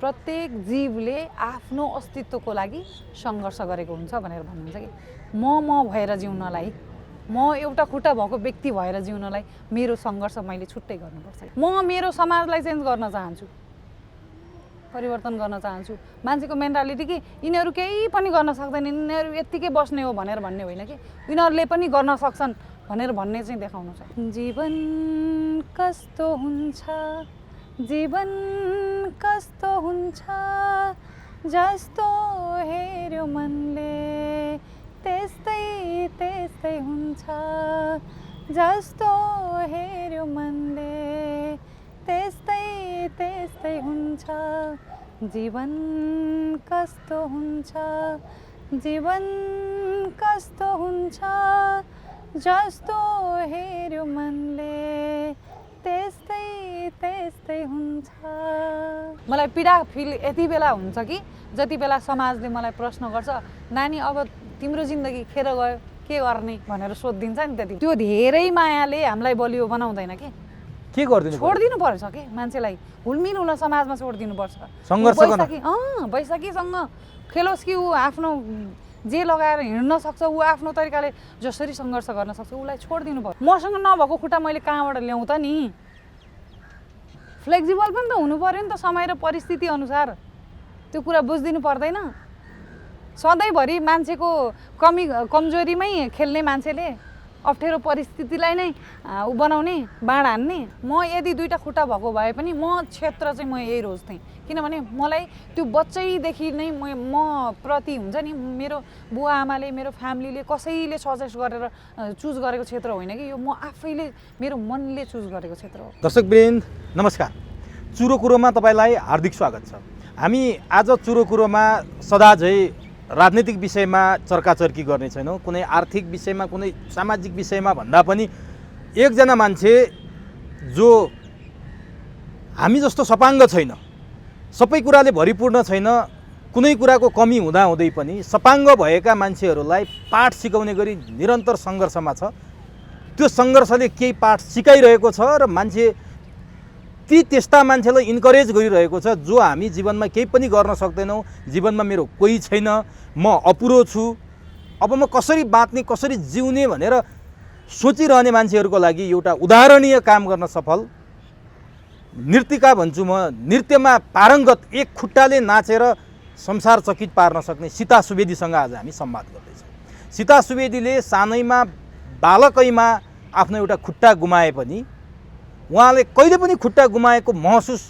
प्रत्येक जीवले आफ्नो अस्तित्वको लागि सङ्घर्ष गरेको हुन्छ भनेर भन्नुहुन्छ कि म भएर जिउनलाई, म एउटा खुट्टा भएको व्यक्ति भएर जिउनलाई मेरो सङ्घर्ष मैले छुट्टै गर्नुपर्छ। म मेरो समाजलाई चेन्ज गर्न चाहन्छु, परिवर्तन गर्न चाहन्छु। मान्छेको मेन्टालिटी कि यिनीहरू केही पनि गर्न सक्दैन, यिनीहरू यत्तिकै बस्ने हो भनेर भन्ने होइन कि यिनीहरूले पनि गर्न सक्छन् भनेर भन्ने चाहिँ देखाउनु छ। जीवन कस्तो हुन्छ, जीवन कस्तो हुन्छ, जस्तो हेर्यो मनले त्यस्तै त्यस्तै हुन्छ, जस्तो हेर्यो मनले त्यस्तै त्यस्तै हुन्छ। जीवन कस्तो हुन्छ, जीवन कस्तो हुन्छ, जस्तो हेर्यो मनले त्यस्तै त्यस्तै हुन्छ। मलाई पीडा फिल यति बेला हुन्छ कि जति बेला समाजले मलाई प्रश्न गर्छ, नानी अब तिम्रो जिन्दगी खेर गयो के गर्ने भनेर सोधिदिन्छ नि, त्यति त्यो धेरै मायाले हामीलाई बलियो बनाउँदैन के गरिदिनु छोडिदिनु पर्छ के मान्छेलाई हुलमिल हुन समाजमा छोडिदिनु पर्छ। सङ्घर्ष बैशाखीसँग खेलोस् कि ऊ आफ्नो जे लगाएर हिँड्न सक्छ, ऊ आफ्नो तरिकाले जसरी सङ्घर्ष गर्न सक्छ उसलाई छोडिदिनु पर्छ। मसँग नभएको खुट्टा मैले कहाँबाट ल्याउँ त नि? फ्लेक्जिबल पनि त हुनु पर्यो नि त, समय र परिस्थिति अनुसार। त्यो कुरा बुझिदिनु पर्दैन? सधैँभरि मान्छेको कमजोरीमै खेल्ने मान्छेले अप्ठ्यारो परिस्थितिलाई नै बनाउने, बाँड हान्ने। म यदि दुईवटा खुट्टा भएको भए पनि म क्षेत्र चाहिँ म यही रोज्थेँ, किनभने मलाई त्यो बच्चैदेखि नै म प्रति हुन्छ नि, मेरो बुवा आमाले मेरो फ्यामिलीले कसैले सजेस्ट गरेर चुज गरेको क्षेत्र होइन कि यो म आफैले मेरो मनले चुज गरेको क्षेत्र हो। दर्शकवृन्द नमस्कार, चुरो कुरोमा तपाईँलाई हार्दिक स्वागत छ। हामी आज चुरो कुरोमा सदाझै राजनीतिक विषयमा चर्काचर्की गर्ने छैनौँ, कुनै आर्थिक विषयमा, कुनै सामाजिक विषयमा भन्दा पनि एकजना मान्छे जो हामी जस्तो सपाङ्ग छैन, सबै कुराले भरिपूर्ण छैन, कुनै कुराको कमी हुँदाहुँदै पनि सपाङ्ग भएका मान्छेहरूलाई पाठ सिकाउने गरी निरन्तर सङ्घर्षमा छ। त्यो सङ्घर्षले केही पाठ सिकाइरहेको छ र त्यस्ता मान्छेलाई इन्करेज गरिरहेको छ जो हामी जीवनमा केही पनि गर्न सक्दैनौँ, जीवनमा मेरो कोही छैन, म अपुरो छु, अब म कसरी बाँच्ने, कसरी जिउने भनेर सोचिरहने मान्छेहरूको लागि एउटा उदाहरणीय काम गर्न सफल नृत्यिका भन्छु म, नृत्यमा पारङ्गत, एक खुट्टाले नाचेर संसार चकित पार्न सक्ने सीता सुवेदीसँग आज हामी संवाद गर्दैछौँ। सीता सुवेदीले सानैमा बालकैमा आफ्नो एउटा खुट्टा गुमाए पनि उहाँले कहिले पनि खुट्टा गुमाएको महसुस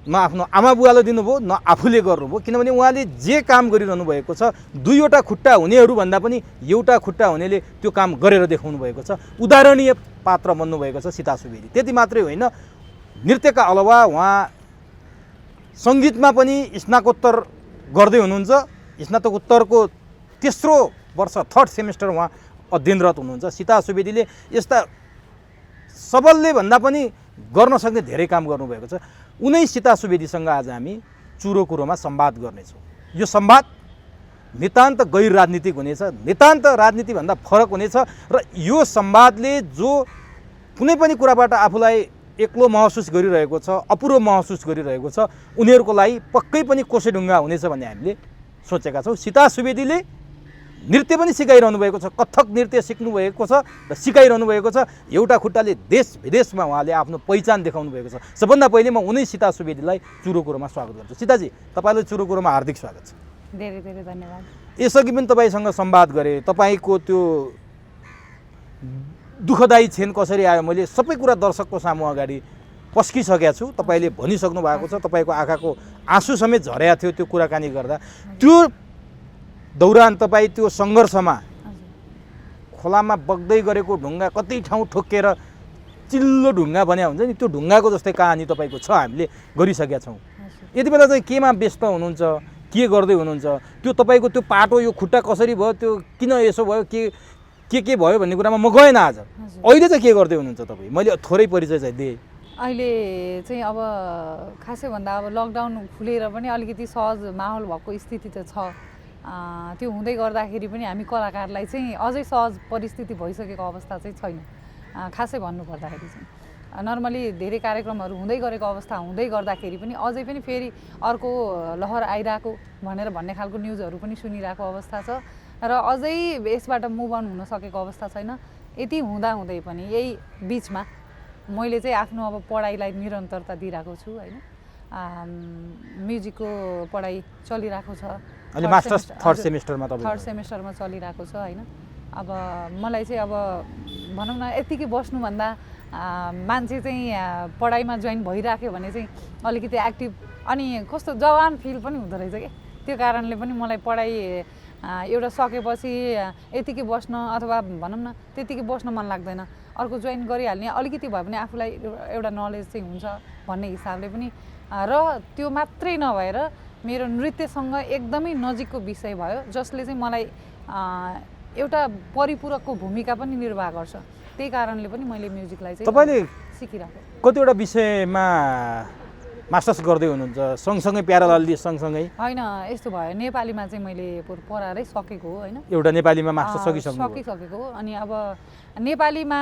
न आफ्नो आमा बुवाले दिनुभयो न आफूले गर्नुभयो, किनभने उहाँले जे काम गरिरहनु भएको छ, दुईवटा खुट्टा हुनेहरू भन्दा पनि एउटा खुट्टा हुनेले त्यो काम गरेर देखाउनु भएको छ। उदाहरणीय पात्र बन्नुभएको छ सीता सुवेदी। त्यति मात्रै होइन, नृत्यका अलावा उहाँ सङ्गीतमा पनि स्नातकोत्तर गर्दै हुनुहुन्छ। स्नातकोत्तरको तेस्रो वर्ष, थर्ड सेमेस्टर उहाँ अध्ययनरत हुनुहुन्छ। सीता सुवेदीले यस्ता सबलले भन्दा पनि गर्न सक्ने धेरै काम गर्नुभएको छ। उनै सीता सुवेदीसँग आज हामी चुरो कुरोमा संवाद गर्नेछौँ। यो संवाद नितान्त गैर राजनीतिक हुनेछ, नितान्त राजनीतिभन्दा फरक हुनेछ र यो संवादले जो कुनै पनि कुराबाट आफूलाई एक्लो महसुस गरिरहेको छ, अपुरो महसुस गरिरहेको छ, उनीहरूको लागि पक्कै पनि कोसेढुङ्गा हुनेछ भन्ने हामीले सोचेका छौँ। सीता सुवेदीले नृत्य पनि सिकाइरहनु भएको छ, कथक नृत्य सिक्नु भएको छ र सिकाइरहनु भएको छ। एउटा खुट्टाले देश विदेशमा उहाँले आफ्नो पहिचान देखाउनु भएको छ। सबभन्दा पहिले म उनै सीता सुवेदीलाई चुरो कुरोमा स्वागत गर्छु। सीताजी, तपाईँलाई चुरो कुरोमा हार्दिक स्वागत छ। धेरै धेरै धन्यवाद। यसअघि पनि तपाईँसँग संवाद गरेँ, तपाईँको त्यो दुःखदायी क्षण कसरी आयो मैले सबै कुरा दर्शकको सामु अगाडि पस्किसकेको छु। तपाईँले भनिसक्नु भएको छ, तपाईँको आँखाको आँसु समेत झरेको थियो त्यो कुराकानी गर्दा। त्यो दौरान तपाईँ त्यो सङ्घर्षमा खोलामा बग्दै गरेको ढुङ्गा कति ठाउँ ठोक्केर चिल्लो ढुङ्गा बन्या हुन्छ नि, त्यो ढुङ्गाको जस्तै कहानी तपाईँको छ, हामीले गरिसकेका छौँ। यति बेला चाहिँ केमा व्यस्त हुनुहुन्छ, के गर्दै हुनुहुन्छ, त्यो तपाईँको त्यो पाटो, यो खुट्टा कसरी भयो, त्यो किन यसो भयो, के भयो भन्ने कुरामा म गएन आज। अहिले चाहिँ के गर्दै हुनुहुन्छ तपाईँ? मैले थोरै परिचय चाहिँ दिएँ। अहिले चाहिँ अब खासै भन्दा अब लकडाउन खुलेर पनि अलिकति सहज माहौल भएको स्थिति त छ। त्यो हुँदै गर्दाखेरि पनि हामी कलाकारलाई चाहिँ अझै सहज परिस्थिति भइसकेको अवस्था चाहिँ छैन खासै भन्नुपर्दाखेरि चाहिँ। नर्मली धेरै कार्यक्रमहरू हुँदै गरेको अवस्था हुँदै गर्दाखेरि पनि अझै पनि फेरि अर्को लहर आइरहेको भन्ने खालको न्युजहरू पनि सुनिरहेको अवस्था छ र अझै यसबाट मुभ अन हुन सकेको अवस्था छैन। यति हुँदै पनि यही बिचमा मैले चाहिँ आफ्नो अब पढाइलाई निरन्तरता दिइरहेको छु होइन। म्युजिकको पढाइ चलिरहेको छ, अहिले मास्टर्स थर्ड सेमेस्टरमा चलिरहेको छ होइन। अब मलाई चाहिँ अब भनौँ न यतिकै बस्नुभन्दा मान्छे चाहिँ पढाइमा जोइन भइराख्यो भने चाहिँ अलिकति एक्टिभ अनि कस्तो जवान फिल पनि हुँदो रहेछ कि त्यो कारणले पनि मलाई पढाइ एउटा सकेपछि यतिकै बस्न अथवा भनौँ न त्यतिकै बस्न मन लाग्दैन, अर्को जोइन गरिहाल्ने अलिकति भए पनि आफूलाई एउटा नलेज चाहिँ हुन्छ भन्ने हिसाबले पनि र त्यो मात्रै नभएर मेरो नृत्यसँग एकदमै नजिकको विषय भयो जसले चाहिँ मलाई एउटा परिपूरकको भूमिका पनि निर्वाह गर्छ। त्यही कारणले पनि मैले म्युजिकलाई चाहिँ तपाईँले सिकिरहेको। कतिवटा विषयमा मास्टर्स गर्दै हुनुहुन्छ सँगसँगै प्यारालली सँगसँगै? होइन यस्तो भयो, नेपालीमा चाहिँ मैले पढाएरै सकेको हो होइन। एउटा नेपालीमा मास्टर्स सकिसकेको हो अनि अब नेपालीमा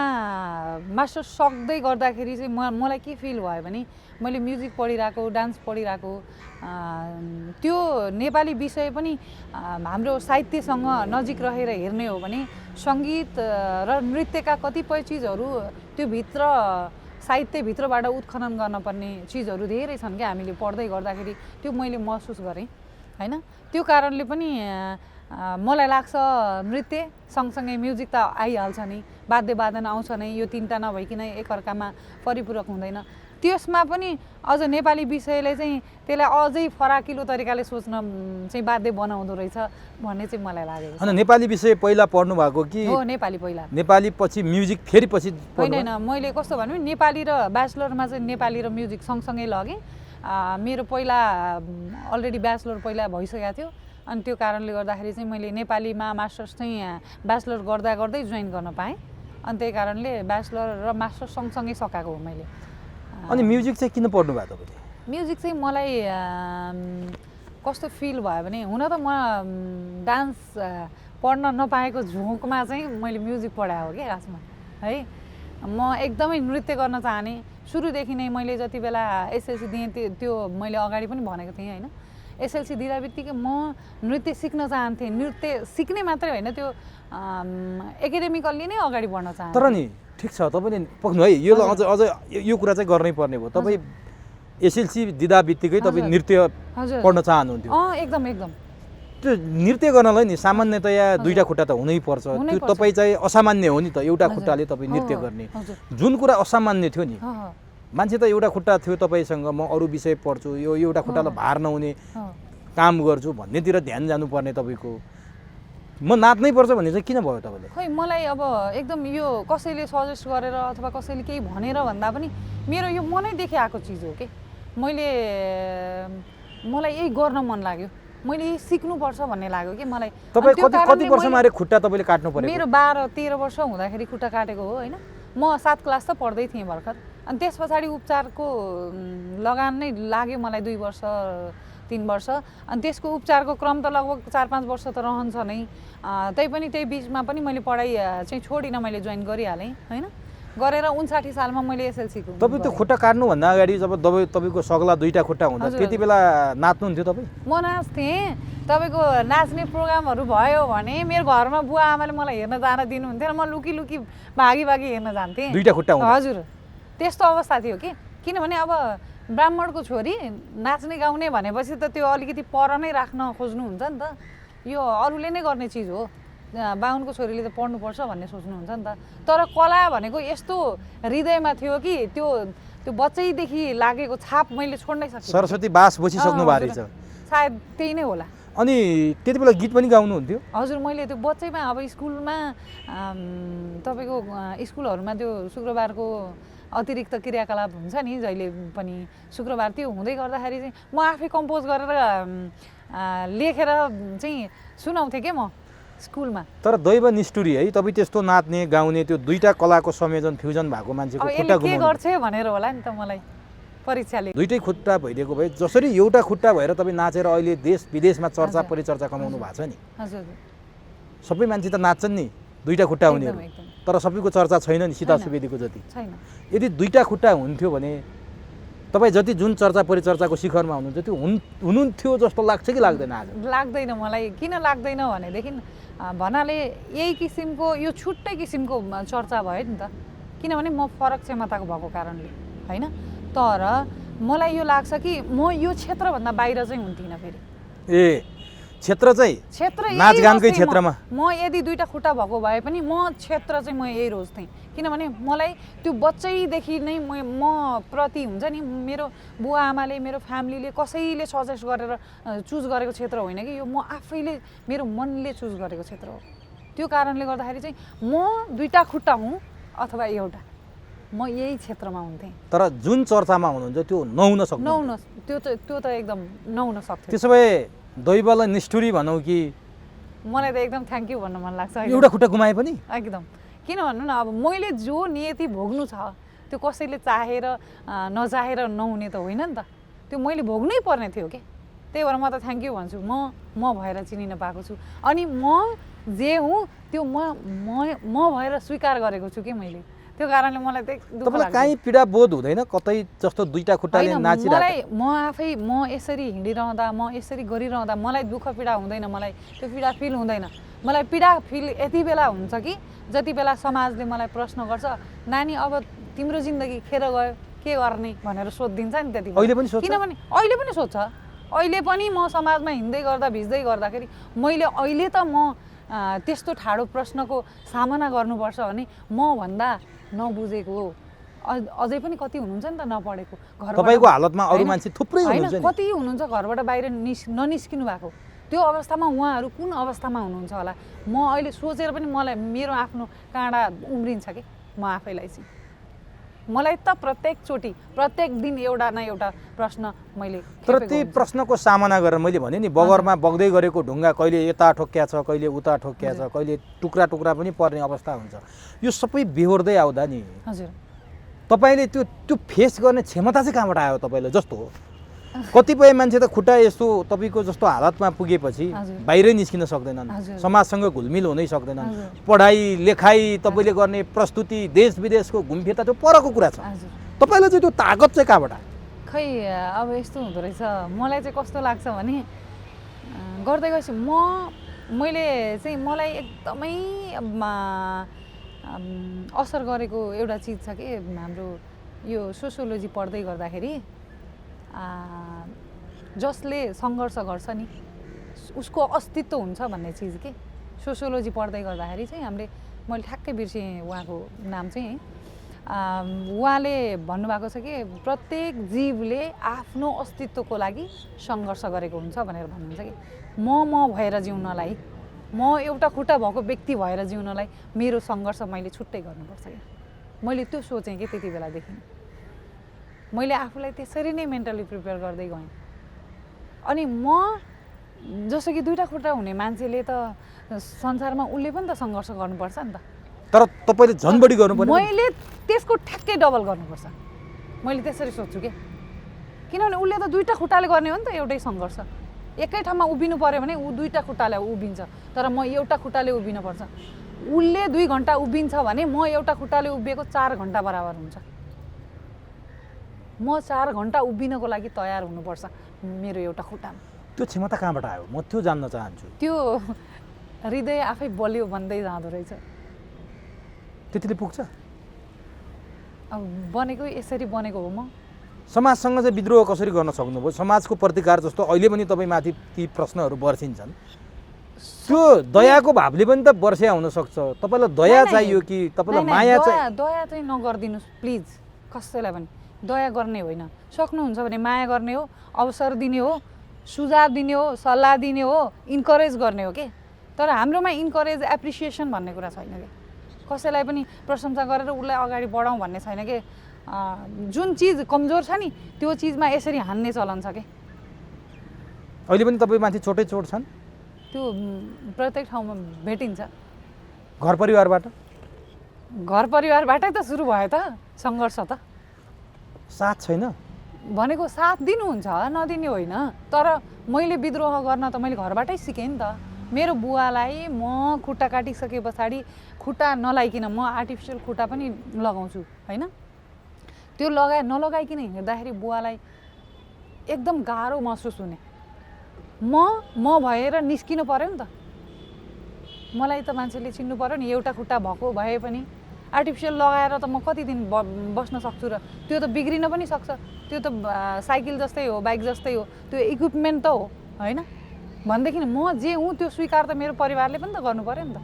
मास्टर्स सक्दै गर्दाखेरि चाहिँ मलाई के फिल भयो भने मैले म्युजिक पढिरहेको, डान्स पढिरहेको, त्यो नेपाली विषय पनि हाम्रो साहित्यसँग नजिक रहेर हेर्ने हो भने सङ्गीत र नृत्यका कतिपय चिजहरू त्यो भित्र साहित्यभित्रबाट उत्खनन गर्न पर्ने चिजहरू धेरै छन् क्या हामीले पढ्दै गर्दाखेरि, त्यो मैले महसुस गरेँ होइन। त्यो कारणले पनि मलाई लाग्छ नृत्य सँगसँगै म्युजिक त आइहाल्छ नि, वाद्यवादन आउँछ नै, यो तिनवटा नभइकन एकअर्कामा परिपूरक हुँदैन। त्यसमा पनि अझ नेपाली विषयले चाहिँ त्यसलाई अझै फराकिलो तरिकाले सोच्न चाहिँ बाध्य बनाउँदो रहेछ भन्ने चाहिँ मलाई लागेको छ। होइन नेपाली विषय पहिला पढ्नु भएको कि? हो नेपाली पहिला, नेपाली पछि म्युजिक फेरि पछि? होइन मैले कस्तो भन्नु नेपाली र ब्याचलरमा चाहिँ नेपाली र म्युजिक सँगसँगै लगेँ। मेरो पहिला अलरेडी ब्याचलर पहिला भइसकेको थियो अनि त्यो कारणले गर्दाखेरि चाहिँ मैले नेपालीमा मास्टर्स चाहिँ ब्याचलर गर्दा गर्दै जोइन गर्न पाएँ अनि त्यही कारणले ब्याचलर र मास्टर्स सँगसँगै सकाएको हो मैले। अनि म्युजिक चाहिँ किन पढ्नु भयो तपाईँले? म्युजिक चाहिँ मलाई कस्तो फिल भयो भने हुन त म डान्स पढ्न नपाएको झोकमा चाहिँ मैले म्युजिक पढाएको हो क्या खासमा है। म एकदमै नृत्य गर्न चाहने सुरुदेखि नै। मैले जति बेला एसएलसी दिएँ त्यो मैले अगाडि पनि भनेको थिएँ होइन। एसएलसी दिँदा बित्तिकै म नृत्य सिक्न चाहन्थेँ, नृत्य सिक्ने मात्रै होइन त्यो एकाडेमिकल्ली नै अगाडि बढ्न चाहन्थेँ। तर नि ठिक छ तपाईँले पक्नु है, यो अझ यो कुरा चाहिँ गर्नै पर्ने भयो। तपाईँ एसएलसी दिँदा बित्तिकै तपाईँ नृत्य पढ्न चाहनुहुन्थ्यो? एकदम एकदम। त्यो नृत्य गर्नलाई नि सामान्यतया दुईवटा खुट्टा त हुनै पर्छ, त्यो तपाईँ चाहिँ असामान्य हो नि त, एउटा खुट्टाले तपाईँ नृत्य गर्ने। जुन कुरा असामान्य थियो नि, मान्छे त एउटा खुट्टा थियो तपाईँसँग, म अरू विषय पढ्छु, यो एउटा खुट्टालाई भार नहुने काम गर्छु भन्नेतिर ध्यान जानुपर्ने तपाईँको, म नाच्नै पर्छ भन्ने चाहिँ किन भयो तपाईँले? खै मलाई अब एकदम यो कसैले सजेस्ट गरेर अथवा कसैले केही भनेर भन्दा पनि मेरो यो मनैदेखि आएको चिज हो कि मलाई यही गर्न मन लाग्यो, मैले यही सिक्नुपर्छ भन्ने लाग्यो कि मलाई। तपाईँ कति वर्षमा आएर खुट्टा तपाईँले काट्नु पर्यो? मेरो 12-13 वर्ष हुँदाखेरि खुट्टा काटेको हो होइन। म 7 क्लास त पढ्दै थिएँ भर्खर अनि त्यस पछाडि उपचारको लगान नै लाग्यो मलाई 2 वर्ष 3 वर्ष अनि त्यसको उपचारको क्रम त लगभग 4-5 वर्ष त रहन्छ नै। त्यही बिचमा पनि मैले पढाइ चाहिँ छोडिनँ, मैले जोइन गरिहालेँ होइन। गरेर 59 सालमा मैले एसएलसीको। तपाईँ त्यो खुट्टा काट्नुभन्दा अगाडि जब तपाईँको सगला दुईवटा खुट्टा हुँदा त्यति बेला नाच्नुहुन्थ्यो तपाईँ? म नाच्थेँ, तपाईँको नाच्ने प्रोग्रामहरू भयो भने मेरो घरमा बुवा आमाले मलाई हेर्न जान दिनुहुन्थेन, म लुकी भागी हेर्न जान्थेँ। दुईवटा खुट्टा हुँदा? हजुर त्यस्तो अवस्था थियो कि, किनभने अब ब्राह्मणको छोरी नाच्ने गाउने भनेपछि त त्यो अलिकति पर नै राख्न खोज्नुहुन्छ नि त, यो अरूले नै गर्ने चिज हो, बाहुनको छोरीले त पढ्नुपर्छ भन्ने सोच्नुहुन्छ नि त। तर कला भनेको यस्तो हृदयमा थियो कि त्यो बच्चैदेखि लागेको छाप मैले छोड्नै सकिनँ। सरस्वती बास बसिसक्नु भएको रहेछ सायद त्यही नै होला। अनि त्यति बेला गीत पनि गाउनुहुन्थ्यो? हजुर मैले त्यो बच्चैमा अब स्कुलमा तपाईँको स्कुलहरूमा त्यो शुक्रबारको अतिरिक्त क्रियाकलाप हुन्छ नि जहिले पनि शुक्रबार, त्यो हुँदै गर्दाखेरि चाहिँ म आफै कम्पोज गरेर लेखेर चाहिँ सुनाउँथेँ क्या म स्कुलमा। तर दैव निष्ठुरी है, तपाईँ त्यस्तो नाच्ने गाउने त्यो दुईटा कलाको संयोजन फ्युजन भएको मान्छेको खुट्टा के गर्छ भनेर होला नि त मलाई परीक्षाले। दुईटै खुट्टा भइदिएको भए जसरी एउटा खुट्टा भएर तपाईँ नाचेर अहिले देश विदेशमा चर्चा परिचर्चा कमाउनु भएको छ नि। हजुर सबै मान्छे त नाच्छन् नि दुईटा खुट्टा हुनेहरू, तर सबैको चर्चा छैन नि सीता छैन। सुवेदीको जति। छैन। यदि दुईटा खुट्टा हुन्थ्यो भने तपाईँ जति जुन चर्चा परिचर्चाको शिखरमा हुनुहुन्छ त्यो हुनुहुन्थ्यो जस्तो लाग्छ कि लाग्दैन आज? लाग्दैन मलाई। किन लाग्दैन भनेदेखि भन्नाले यही किसिमको यो छुट्टै किसिमको चर्चा भयो नि त, किनभने म फरक क्षमताको भएको कारणले होइन। तर मलाई यो लाग्छ कि म यो क्षेत्रभन्दा बाहिर चाहिँ हुन्थिनँ फेरि। ए क्षेत्र चाहिँ क्षेत्र नाचगानकै क्षेत्रमा म यदि दुईटा खुट्टा भएको भए पनि म क्षेत्र चाहिँ म यही रोज्थेँ। किनभने मलाई त्यो बच्चैदेखि नै म प्रति हुन्छ नि मेरो बुवा आमाले मेरो फ्यामिलीले कसैले सजेस्ट गरेर चुज गरेको क्षेत्र होइन कि यो म आफैले मेरो मनले चुज गरेको क्षेत्र हो। त्यो कारणले गर्दाखेरि चाहिँ म दुईटा खुट्टा हुँ अथवा एउटा, म यही क्षेत्रमा हुन्थेँ। तर जुन चर्चामा हुनुहुन्छ त्यो नहुन सक्नु। नहुन त्यो त एकदम नहुन सक्थ्यो। त्यसो भए दैवलाई निष्ठुरी भनौँ कि मलाई त एकदम थ्याङ्क यू भन्न मन लाग्छ। एउटा खुट्टा गुमाए पनि एकदम किन भन्नु न, अब मैले जो नियति भोग्नु छ त्यो कसैले चाहेर नचाहेर नहुने त होइन नि त, त्यो मैले भोग्नै पर्ने थियो के। त्यही भएर म त थ्याङ्क यू भन्छु। म भएर चिनिन पाएको छु अनि म जे हुँ त्यो म भएर स्वीकार गरेको छु कि मैले। त्यो कारणले मलाई त दुःख तपाईँलाई लाग्छ। काहीँ पीडा बोध हुँदैन कतै जस्तो दुईटा खुट्टाले होइन, नाचिरहेको? म यसरी हिँडिरहँदा म यसरी गरिरहँदा मलाई दुःख पीडा हुँदैन, मलाई त्यो पीडा फिल हुँदैन। मलाई पीडा फिल यति बेला हुन्छ कि जति बेला समाजले मलाई प्रश्न गर्छ, नानी अब तिम्रो जिन्दगी खेर गयो के गर्ने भनेर सोधिदिन्छ नि त्यति बेला। अहिले पनि सोध्छ? किनभने अहिले पनि सोध्छ। अहिले पनि म समाजमा हिँड्दै गर्दा भिज्दै गर्दाखेरि मैले अहिले त म त्यस्तो ठाडो प्रश्नको सामना गर्नुपर्छ भने म भन्दा नबुझेको अझै पनि कति हुनुहुन्छ नि त नपढेको तपाईँको हालतमा अरू मान्छे थुप्रै हुनुहुन्छ नि। कति हुनुहुन्छ घरबाट बाहिर ननिस्किनु भएको। त्यो अवस्थामा उहाँहरू कुन अवस्थामा हुनुहुन्छ होला, म अहिले सोचेर पनि मलाई मेरो आफ्नो काँडा उम्रिन्छ कि म आफैलाई चाहिँ। मलाई त प्रत्येकचोटि प्रत्येक दिन एउटा न एउटा प्रश्न मैले तर त्यही प्रश्नको सामना गरेर मैले भने नि बगरमा बग्दै गरेको ढुङ्गा कहिले यता ठोक्या छ कहिले उता ठोक्या छ कहिले टुक्रा टुक्रा पनि पर्ने अवस्था हुन्छ। यो सबै बेहोर्दै आउँदा नि हजुर तपाईँले त्यो फेस गर्ने क्षमता चाहिँ कहाँबाट आयो तपाईँलाई जस्तो हो? कतिपय मान्छे त खुट्टा यस्तो तपाईँको जस्तो हालतमा पुगेपछि बाहिरै निस्किन सक्दैनन्, समाजसँग घुलमिल हुनै सक्दैनन्। पढाइ लेखाइ तपाईँले गर्ने प्रस्तुति देश विदेशको घुमफिर्ता त्यो परको कुरा छ। तपाईँलाई चाहिँ त्यो तागत चाहिँ कहाँबाट? खै अब यस्तो हुँदो रहेछ। मलाई चाहिँ कस्तो लाग्छ भने गर्दै गएपछि मैले चाहिँ मलाई एकदमै असर गरेको एउटा चिज छ कि हाम्रो यो सोसियोलोजी पढ्दै गर्दाखेरि जसले सङ्घर्ष गर्छ नि उसको अस्तित्व हुन्छ भन्ने चिज के सोसियोलोजी पढ्दै गर्दाखेरि चाहिँ मैले ठ्याक्कै बिर्सेँ उहाँको नाम चाहिँ उहाँले भन्नुभएको छ कि प्रत्येक जीवले आफ्नो अस्तित्वको लागि सङ्घर्ष गरेको हुन्छ भनेर भन्नुहुन्छ कि म भएर जिउनलाई, म एउटा खुट्टा भएको व्यक्ति भएर जिउनलाई मेरो सङ्घर्ष मैले छुट्टै गर्नुपर्छ क्या। मैले त्यो सोचेँ कि त्यति बेलादेखि मैले आफूलाई त्यसरी नै मेन्टली प्रिपेयर गर्दै गएँ। अनि म जस्तो कि दुईटा खुट्टा हुने मान्छेले त संसारमा उसले पनि त सङ्घर्ष गर्नुपर्छ नि त। तर तपाईँले झन् बढी गर्नुपर्छ। मैले त्यसको ठ्याक्कै डबल गर्नुपर्छ, मैले त्यसरी सोध्छु कि। किनभने उसले त दुईटा खुट्टाले गर्ने हो नि त एउटै सङ्घर्ष। एकै ठाउँमा उभिनु पऱ्यो भने ऊ दुईटा खुट्टाले उभिन्छ, तर म एउटा खुट्टाले उभिनुपर्छ। उसले 2 घन्टा उभिन्छ भने म एउटा खुट्टाले उभिएको 4 घन्टा बराबर हुन्छ। म 4 घन्टा उभिनको लागि तयार हुनुपर्छ मेरो एउटा खुट्टामा। त्यो क्षमता कहाँबाट आयो म त्यो जान्न चाहन्छु। त्यो हृदय आफै बलियो बन्दै जाँदो रहेछ। त्यतिले पुग्छ? अब बनेको यसरी बनेको हो। म समाजसँग चाहिँ विद्रोह कसरी गर्न सक्नुभयो? समाजको प्रतिकार जस्तो अहिले पनि तपाईँमाथि ती प्रश्नहरू बर्सिन्छन्। त्यो दयाको भावले पनि त बर्सिया हुनसक्छ। तपाईँलाई दया चाहियो कि तपाईँलाई माया चाहियो? दया चाहिँ नगरिदिनुहोस् प्लिज, कसैलाई पनि दया गर्ने होइन। सक्नुहुन्छ भने माया गर्ने हो, अवसर दिने हो, सुझाव दिने हो, सल्लाह दिने हो, इन्करेज गर्ने हो के। तर हाम्रोमा इन्करेज एप्रिसिएसन भन्ने कुरा छैन कि। कसैलाई पनि प्रशंसा गरेर उसलाई अगाडि बढाउँ भन्ने छैन कि। जुन चिज कमजोर छ नि त्यो चिजमा यसरी हान्ने चलन छ कि। अहिले पनि तपाईँमाथि चोटै चोट छन्? त्यो प्रत्येक ठाउँमा भेटिन्छ। घर परिवारबाट? घर परिवारबाटै त सुरु भयो त सङ्घर्ष त। साथ छैन भनेको साथ दिनुहुन्छ, नदिने होइन। तर मैले विद्रोह गर्न त मैले घरबाटै सिकेँ नि त। मेरो बुवालाई म खुट्टा काटिसके पछाडि खुट्टा नलाइकन म आर्टिफिसियल खुट्टा पनि लगाउँछु होइन, त्यो नलगाइकन हिँड्दाखेरि बुवालाई एकदम गाह्रो महसुस हुने। म भएर निस्किनु पर्यो नि त, मलाई त मान्छेले चिन्नु पर्यो नि। एउटा खुट्टा भएको भए पनि आर्टिफिसियल लगाएर त म कति दिन बस्न सक्छु र? त्यो त बिग्रिन पनि सक्छ, त्यो त साइकल जस्तै हो, बाइक जस्तै हो, त्यो इक्विपमेन्ट त हो होइन। भनेदेखि म जे हुँ त्यो स्वीकार त मेरो परिवारले पनि त गर्नु पर्यो नि त।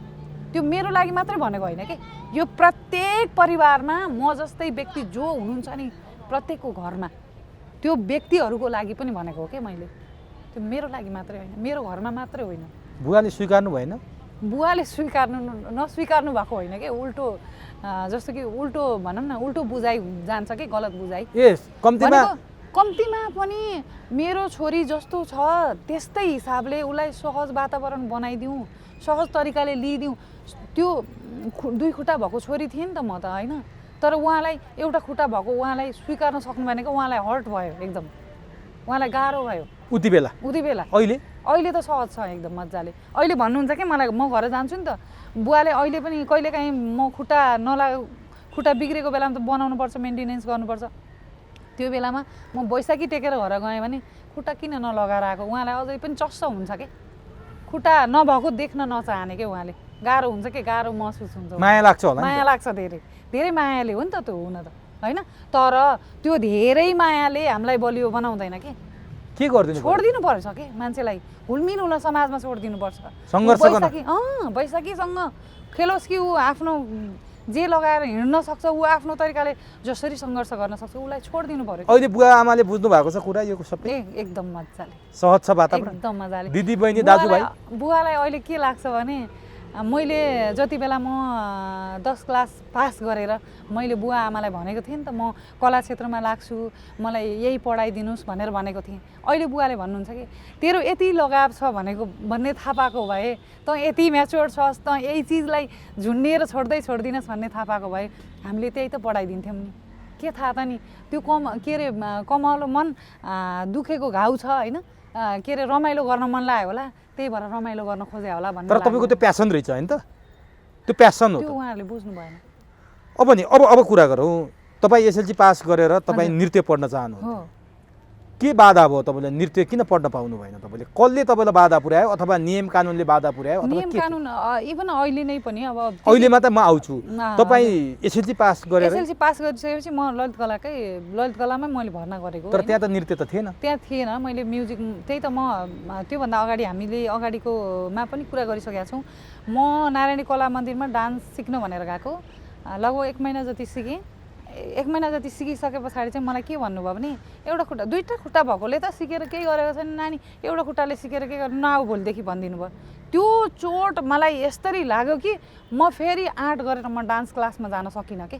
त्यो मेरो लागि मात्रै भनेको होइन कि, यो प्रत्येक परिवारमा म जस्तै व्यक्ति जो हुनुहुन्छ नि प्रत्येकको घरमा, त्यो व्यक्तिहरूको लागि पनि भनेको हो कि मैले। त्यो मेरो लागि मात्रै होइन, मेरो घरमा मात्रै होइन। बुवाले स्वीकार्नु भएन? बुवाले नस्वीकार्नु भएको होइन कि, उल्टो जस्तो कि उल्टो भनौँ न, उल्टो बुझाइ जान्छ कि, गलत बुझाइ। कम्तीमा पनि मेरो छोरी जस्तो छ त्यस्तै हिसाबले उसलाई सहज वातावरण बनाइदिउँ, सहज तरिकाले लिइदिउँ। त्यो 2 खुट्टा भएको छोरी थिएँ नि त म त होइन, तर उहाँलाई एउटा खुट्टा भएको उहाँलाई स्वीकार्न सक्नु भनेको उहाँलाई हर्ट भयो, एकदम उहाँलाई गाह्रो भयो उति बेला। अहिले त सहज छ एकदम मजाले। अहिले भन्नुहुन्छ कि मलाई, म घर जान्छु नि त, बुवाले अहिले पनि कहिलेकाहीँ म खुट्टा बिग्रेको बेलामा त बनाउनु पर्छ, मेन्टेनेन्स गर्नुपर्छ। त्यो बेलामा म बैशाखी टेकेर घर गएँ भने खुट्टा किन नलगाएर आएको, उहाँलाई अझै पनि चस्स हुन्छ कि, खुट्टा नभएको देख्न नचाहने कि उहाँले। गाह्रो हुन्छ कि, गाह्रो महसुस हुन्छ, माया लाग्छ होला, माया लाग्छ, धेरै मायाले हो नि त त्यो हुन त होइन। तर त्यो धेरै मायाले हामीलाई बलियो बनाउँदैन कि, के गरिदिनु छोडिदिनु पर्छ कि मान्छेलाई, हुलमिल हुन समाजमा छोडिदिनु पर्छ। बैशाखीसँग खेलोस् कि ऊ आफ्नो जे लगाएर हिँड्न सक्छ, ऊ आफ्नो तरिकाले जसरी सङ्घर्ष गर्न सक्छ उसलाई छोडिदिनु पर्यो। अहिले बुवा आमाले बुझ्नु भएको छ कुरा यो सबै? एकदम मजाले, सहज छ वातावरण, एकदम मजाले। दिदी बहिनी दाजुभाइ? बुवालाई अहिले के लाग्छ भने मैले जति बेला म 10 क्लास पास गरेर मैले बुवा आमालाई भनेको थिएँ नि त म कला क्षेत्रमा लाग्छु, मलाई यही पढाइदिनुहोस् भनेर भनेको थिएँ। अहिले बुवाले भन्नुहुन्छ कि तेरो यति लगाव छ भन्ने थाहा पाएको भए, त यति म्याच्योर छस्, त यही चिजलाई झुन्डिएर छोड्दिनस् भन्ने थाहा पाएको भए हामीले त्यही त पढाइदिन्थ्यौँ नि। के थाहा त नि, त्यो कमालो मन दुखेको घाउ छ होइन, के अरे रमाइलो गर्न मन लाग्यो होला, त्यही भएर रमाइलो गर्न खोजे होला भन्ने। तर तपाईँको त्यो प्यासन रहेछ होइन त, त्यो प्यासन हो, त्यो उहाँहरूले बुझ्नु भएन। अब कुरा गरौँ, तपाईँ एसएलसी पास गरेर तपाईँ नृत्य पढ्न चाहनुहुन्छ, के बाधा भयो तपाईँले? नृत्य किन पढ्न पाउनु भएन? तपाईँले कसले तपाईँलाई बाधा पुर्यायो, अथवा नियम कानुनले बाधा पुर्यायो? नियम कानुन इभन अहिले नै पनि, अब अहिले मात्र म आउँछु, तपाईँ एसएलसी पास गरिसकेपछि म ललित कलामै मैले भर्ना गरेको। तर त्यहाँ त नृत्य त थिएन? त्यहाँ थिएन, मैले म्युजिक, त्यही त म त्योभन्दा अगाडि हामीले अगाडिकोमा पनि कुरा गरिसकेका छौँ। म नारायणी कला मन्दिरमा डान्स सिक्न भनेर गएको, लगभग 1 महिना जति सिकेँ। 1 महिना जति सिकिसके पछाडि चाहिँ मलाई के भन्नुभयो भने, एउटा खुट्टा 2टा खुट्टा भएकोले त सिकेर केही गरेको छैन नानी, एउटा खुट्टाले सिकेर के गर्नु नआऊ भोलिदेखि भनिदिनु भयो। त्यो चोट मलाई यस्तरी लाग्यो कि म फेरि आँट गरेर म डान्स क्लासमा जान सकिनँ कि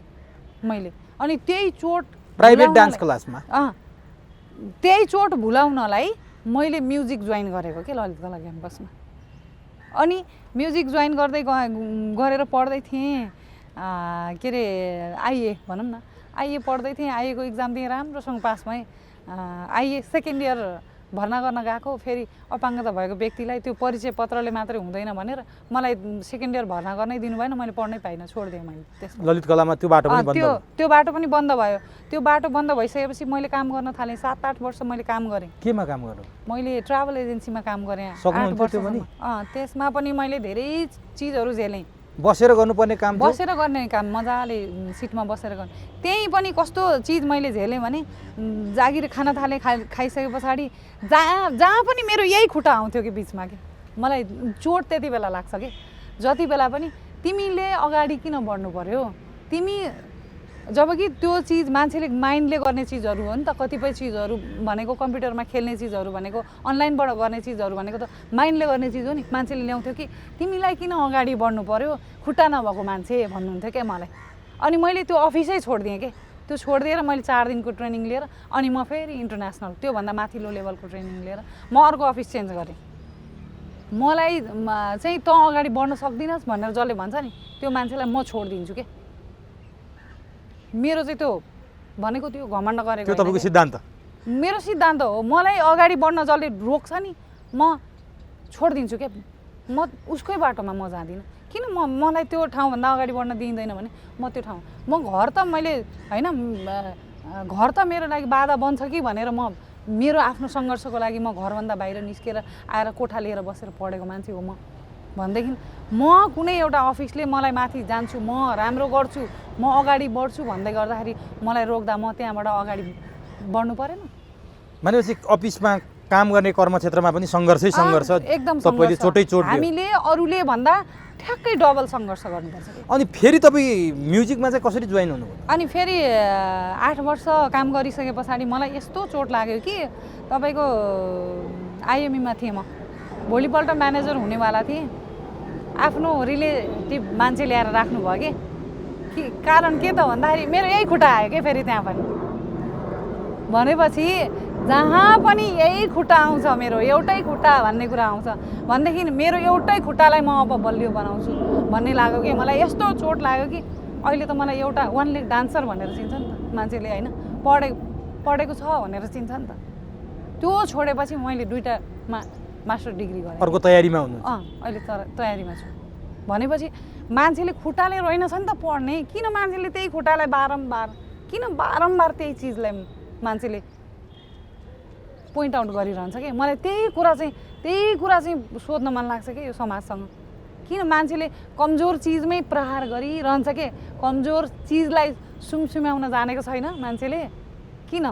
मैले। अनि त्यही चोट प्राइभेट डान्स क्लासमा त्यही चोट भुलाउनलाई मैले म्युजिक जोइन गरेको कि ललित कला क्याम्पसमा। अनि म्युजिक जोइन गरेर पढ्दै थिएँ, के अरे आइए भनौँ न, आइए पढ्दै थिएँ, आइएको इक्जाम दिएँ, राम्रोसँग पास भएँ। आइए सेकेन्ड इयर भर्ना गर्न गएको, फेरि अपाङ्गता भएको व्यक्तिलाई त्यो परिचय पत्रले मात्रै हुँदैन भनेर मलाई सेकेन्ड इयर भर्ना गर्नै दिनु भएन, मैले पढ्नै पाइनँ, छोडिदिएँ मैले। त्यसमा ललित कलामा त्यो बाटो पनि बन्द भयो? त्यो बाटो पनि बन्द भयो। त्यो बाटो बन्द भइसकेपछि मैले काम गर्न थालेँ। 7-8 वर्ष मैले काम गरेँ। केमा काम गर्नु? मैले ट्राभल एजेन्सीमा काम गरेँ 8 वर्षसम्म। त्यसमा पनि मैले धेरै चिजहरू झेलेँ। बसेर गर्नुपर्ने काम, बसेर गर्ने काम, मजाले सिटमा बसेर गर्ने। त्यही पनि कस्तो चिज मैले झेलेँ भने, जागिर खान थालेँ, खाइसके पछाडि जहाँ पनि मेरो यही खुट्टा आउँथ्यो कि बिचमा, कि मलाई चोट त्यति बेला लाग्छ कि जति बेला पनि तिमीले अगाडि किन बढ्नु पर्यो, तिमी जबकि त्यो चिज मान्छेले माइन्डले गर्ने चिजहरू हो नि त। कतिपय चिजहरू भनेको कम्प्युटरमा खेल्ने चिजहरू भनेको, अनलाइनबाट गर्ने चिजहरू भनेको त माइन्डले गर्ने चिज हो नि। मान्छेले ल्याउँथ्यो कि तिमीलाई किन अगाडि बढ्नु पर्यो, खुट्टा नभएको मान्छे भन्नुहुन्थ्यो क्या मलाई। अनि मैले त्यो अफिसै छोडिदिएँ कि, त्यो छोडिदिएर मैले 4 दिनको ट्रेनिङ लिएर अनि म फेरि इन्टरनेसनल, त्योभन्दा माथिल्लो लेभलको ट्रेनिङ लिएर म अर्को अफिस चेन्ज गरेँ। मलाई चाहिँ त अगाडि बढ्न सक्दिनस् भनेर जसले भन्छ नि, त्यो मान्छेलाई म छोडिदिन्छु के। मेरो चाहिँ त्यो भनेको त्यो घमण्ड गरेको, त्यो तपाईँको सिद्धान्त? मेरो सिद्धान्त हो। मलाई अगाडि बढ्न जसले रोक्छ नि, म छोडिदिन्छु क्या। म उसकै बाटोमा म जाँदिनँ। किन मलाई त्यो ठाउँभन्दा अगाडि बढ्न दिइँदैन भने म त्यो ठाउँ म घर त मैले होइन घर त मेरो लागि बाधा बन्छ कि भनेर म मेरो आफ्नो सङ्घर्षको लागि म घरभन्दा बाहिर निस्केर आएर कोठा लिएर बसेर पढेको मान्छे हो म भनेदेखि म कुनै एउटा अफिसले मलाई माथि जान्छु म राम्रो गर्छु म अगाडि बढ्छु भन्दै गर्दाखेरि मलाई रोक्दा म त्यहाँबाट अगाडि बढ्नु परेन। भनेपछि अफिसमा काम गर्ने कर्मक्षेत्रमा पनि सङ्घर्षै सङ्घर्ष एकदम तपाईँले चोटै चोट दियो। हामीले अरूले भन्दा ठ्याक्कै डबल सङ्घर्ष गर्नुपर्छ। अनि फेरि तपाईँ म्युजिकमा चाहिँ कसरी जोइन हुनुभयो? अनि फेरि 8 वर्ष काम गरिसके पछाडि मलाई यस्तो चोट लाग्यो कि तपाईँको आइएमईमा थिएँ म, भोलिपल्ट म्यानेजर हुनेवाला थिएँ। आफ्नो रिलेटिभ मान्छे ल्याएर राख्नुभयो कि कारण के त भन्दाखेरि मेरो यही खुट्टा आयो कि फेरि त्यहाँ पनि भनेपछि जहाँ पनि यही खुट्टा आउँछ मेरो एउटै खुट्टा भन्ने कुरा आउँछ भनेदेखि मेरो एउटै खुट्टालाई म अब बलियो बनाउँछु भन्ने लाग्यो कि मलाई यस्तो चोट लाग्यो कि अहिले त मलाई एउटा वान लेग डान्सर भनेर चिन्छ नि त मान्छेले होइन पढेको छ भनेर चिन्छ नि त। त्यो छोडेपछि मैले 2टा मास्टर डिग्री गरेँ। अर्को तयारीमा हुनु? अहिले तयारीमा छु भनेपछि मान्छेले खुट्टाले रहेनछ नि त पढ्ने। किन मान्छेले त्यही खुट्टालाई बारम्बार त्यही चिजलाई मान्छेले पोइन्ट आउट गरिरहन्छ कि मलाई त्यही कुरा चाहिँ सोध्न मन लाग्छ कि यो समाजसँग किन मान्छेले कमजोर चिजमै प्रहार गरिरहन्छ कि कमजोर चिजलाई सुमसुम्याउन जानेको छैन मान्छेले किन?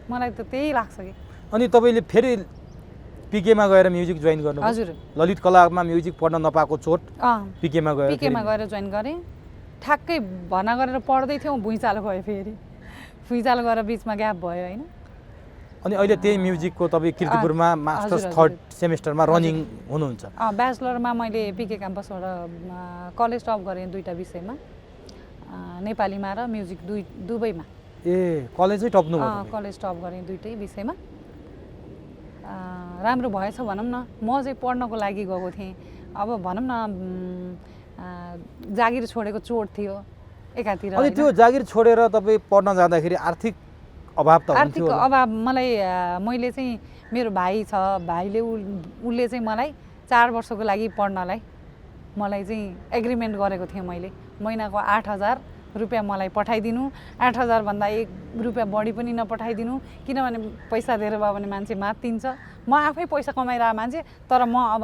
मलाई त त्यही लाग्छ कि। अनि तपाईँले फेरि पिकेमा गएर म्युजिक जोइन गर्नु? हजुर, ललित कलामा म्युजिक पढ्न नपाएको चोट पिकेमा गएर जोइन गरेँ। ठ्याक्कै भर्ना गरेर पढ्दै थियौँ, भुइँचालो गयो, फेरि भुइँचालो गएर बिचमा ग्याप भयो होइन। अनि अहिले त्यही म्युजिकको तपाईँ किर्तिपुरमा मास्टर्स 3rd सेमेस्टरमा रनिङ हुनुहुन्छ? ब्याचलरमा मैले पिके क्याम्पसबाट कलेज टप गरेँ 2टा विषयमा, नेपालीमा र म्युजिक दुवैमा। ए कलेजै टप्नु भयो? कलेज टप गरेँ 2टै विषयमा। राम्रो भएछ भनौँ न। म चाहिँ पढ्नको लागि गएको थिएँ। अब भनौँ न जागिर छोडेको चोट थियो एकातिर। अनि त्यो जागिर छोडेर तपाईँ पढ्न जाँदाखेरि आर्थिक अभाव त हुन्थ्यो? आर्थिक अभाव मैले चाहिँ मेरो भाइ छ, भाइले उसले चाहिँ मलाई 4 वर्षको लागि पढ्नलाई मलाई चाहिँ एग्रिमेन्ट गरेको थिएँ मैले। महिनाको 8,000 रुपियाँ मलाई पठाइदिनु, 8,000 भन्दा 1 रुपियाँ बढी पनि नपठाइदिनु किनभने पैसा दिएर भयो भने मान्छे मात्तिन्छ। म आफै पैसा कमाइरहेको मान्छे तर म अब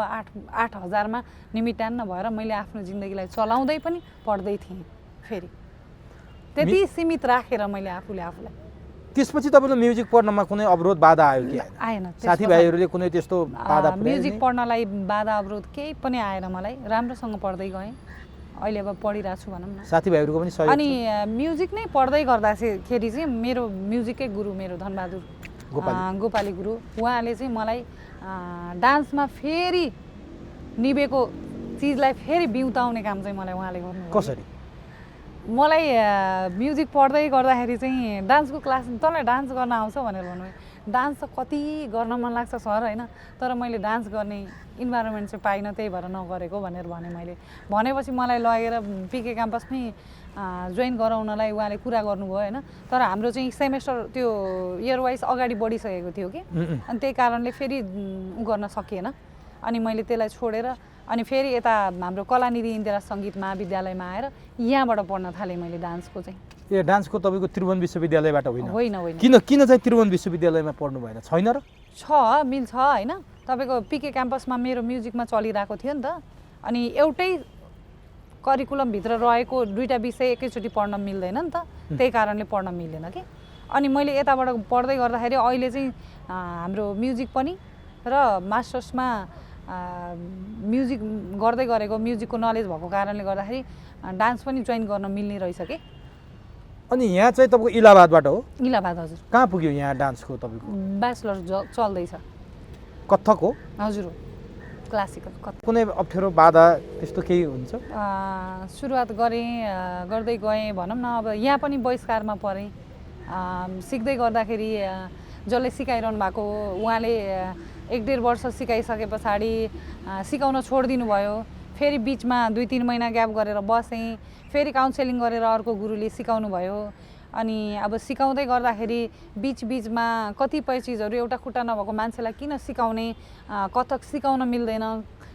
8,000मा निमिट्यान्न भएर मैले आफ्नो जिन्दगीलाई चलाउँदै पनि पढ्दै थिएँ। फेरि त्यति सीमित राखेर मैले आफूलाई। त्यसपछि तपाईँले म्युजिक पढ्नमा कुनै अवरोध बाधा आयो कि आएन? साथीभाइहरूले कुनै त्यस्तो बाधा? म्युजिक पढ्नलाई बाधा अवरोध केही पनि आएन मलाई। राम्रोसँग पढ्दै गएँ। अहिले अब पढिरहेको छु भनौँ न। साथीभाइहरूको पनि सहयोग? अनि म्युजिक नै पढ्दै गर्दाखेरि चाहिँ मेरो म्युजिकै गुरु मेरो धनबहादुर गोपाली गुरु, उहाँले चाहिँ मलाई डान्समा फेरि निभेको चिजलाई फेरि बिउताउने काम चाहिँ मलाई उहाँले गर्नु। कसरी? मलाई म्युजिक पढ्दै गर्दाखेरि चाहिँ डान्सको क्लास, तँलाई डान्स गर्न आउँछ भनेर भन्नुभयो। डान्स त कति गर्न मन लाग्छ सर होइन, तर मैले डान्स गर्ने इन्भाइरोमेन्ट चाहिँ पाइनँ, त्यही भएर नगरेको भनेर मैले भनेपछि मलाई लगेर पिके क्याम्पसमै जोइन गराउनलाई उहाँले कुरा गर्नुभयो होइन। तर हाम्रो चाहिँ सेमेस्टर त्यो इयर वाइज अगाडि बढिसकेको थियो कि, अनि त्यही कारणले फेरि गर्न सकिएन। अनि मैले त्यसलाई छोडेर अनि फेरि यता हाम्रो कलानिधि इन्दिरा सङ्गीत महाविद्यालयमा आएर यहाँबाट पढ्न थालेँ मैले डान्सको चाहिँ। ए डान्सको तपाईँको त्रिभुवन विश्वविद्यालयबाट होइन? होइन। किन चाहिँ त्रिभुवन विश्वविद्यालयमा पढ्नु भएन? छैन र? मिल्छ होइन। तपाईँको पिके क्याम्पसमा मेरो म्युजिकमा चलिरहेको थियो नि त, अनि एउटै करिकुलमभित्र रहेको 2टा विषय एकैचोटि पढ्न मिल्दैन नि त, त्यही कारणले पढ्न मिलेन कि। अनि मैले यताबाट पढ्दै गर्दाखेरि अहिले चाहिँ हाम्रो म्युजिक पनि र मास्टर्समा म्युजिक गर्दै गरेको म्युजिकको नलेज भएको कारणले गर्दाखेरि डान्स पनि जोइन गर्न मिल्ने रहेछ कि। अनि यहाँ चाहिँ तपाईँको इलाहाबादबाट हो? इलाहाबाद हजुर। कहाँ पुग्यो यहाँ डान्सको तपाईँको? ब्याचलर चल्दैछ। कथक हो? हजुर, क्लासिकल कथक। कुनै अप्ठ्यारो बाधा त्यस्तो केही हुन्छ? सुरुवात गर्दै गएँ भनौँ न। अब यहाँ पनि बहिष्कारमा परेँ। सिक्दै गर्दाखेरि जसले सिकाइरहनु भएको उहाँले 1-1.5 वर्ष सिकाइसके पछाडि सिकाउन छोडिदिनु भयो। फेरि बिचमा 2-3 महिना ग्याप गरेर बसेँ। फेरि काउन्सेलिङ गरेर अर्को गुरुले सिकाउनु भयो। अनि अब सिकाउँदै गर्दाखेरि बिचबिचमा कतिपय चिजहरू एउटा खुट्टा नभएको मान्छेलाई किन सिकाउने, कथक सिकाउन मिल्दैन,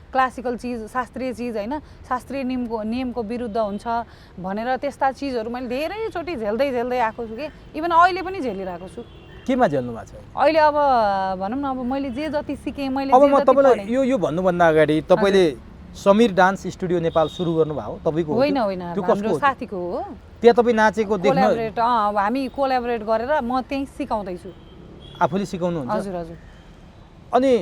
क्लासिकल चिज शास्त्रीय चिज होइन, शास्त्रीय नियमको विरुद्ध हुन्छ भनेर त्यस्ता चिजहरू मैले धेरैचोटि झेल्दै आएको छु कि इभन अहिले पनि झेलिरहेको छु। केमा झेल्नु भएको छ अहिले? अब भनौँ न, अब मैले जे जति सिकेँ, मैले अब म तपाईँलाई यो भन्नुभन्दा अगाडि तपाईँले समीर डान्स स्टुडियो नेपाल सुरु गर्नुभयो तपाईँको? होइन, हाम्रो साथीको हो। त्यहाँ तपाईँ नाचेको देख्न? हामी कोल्याबोरेट गरेर म त्यहीँ सिकाउँदैछु। आफूले सिकाउनुहुन्छ? हजुर हजुर। अनि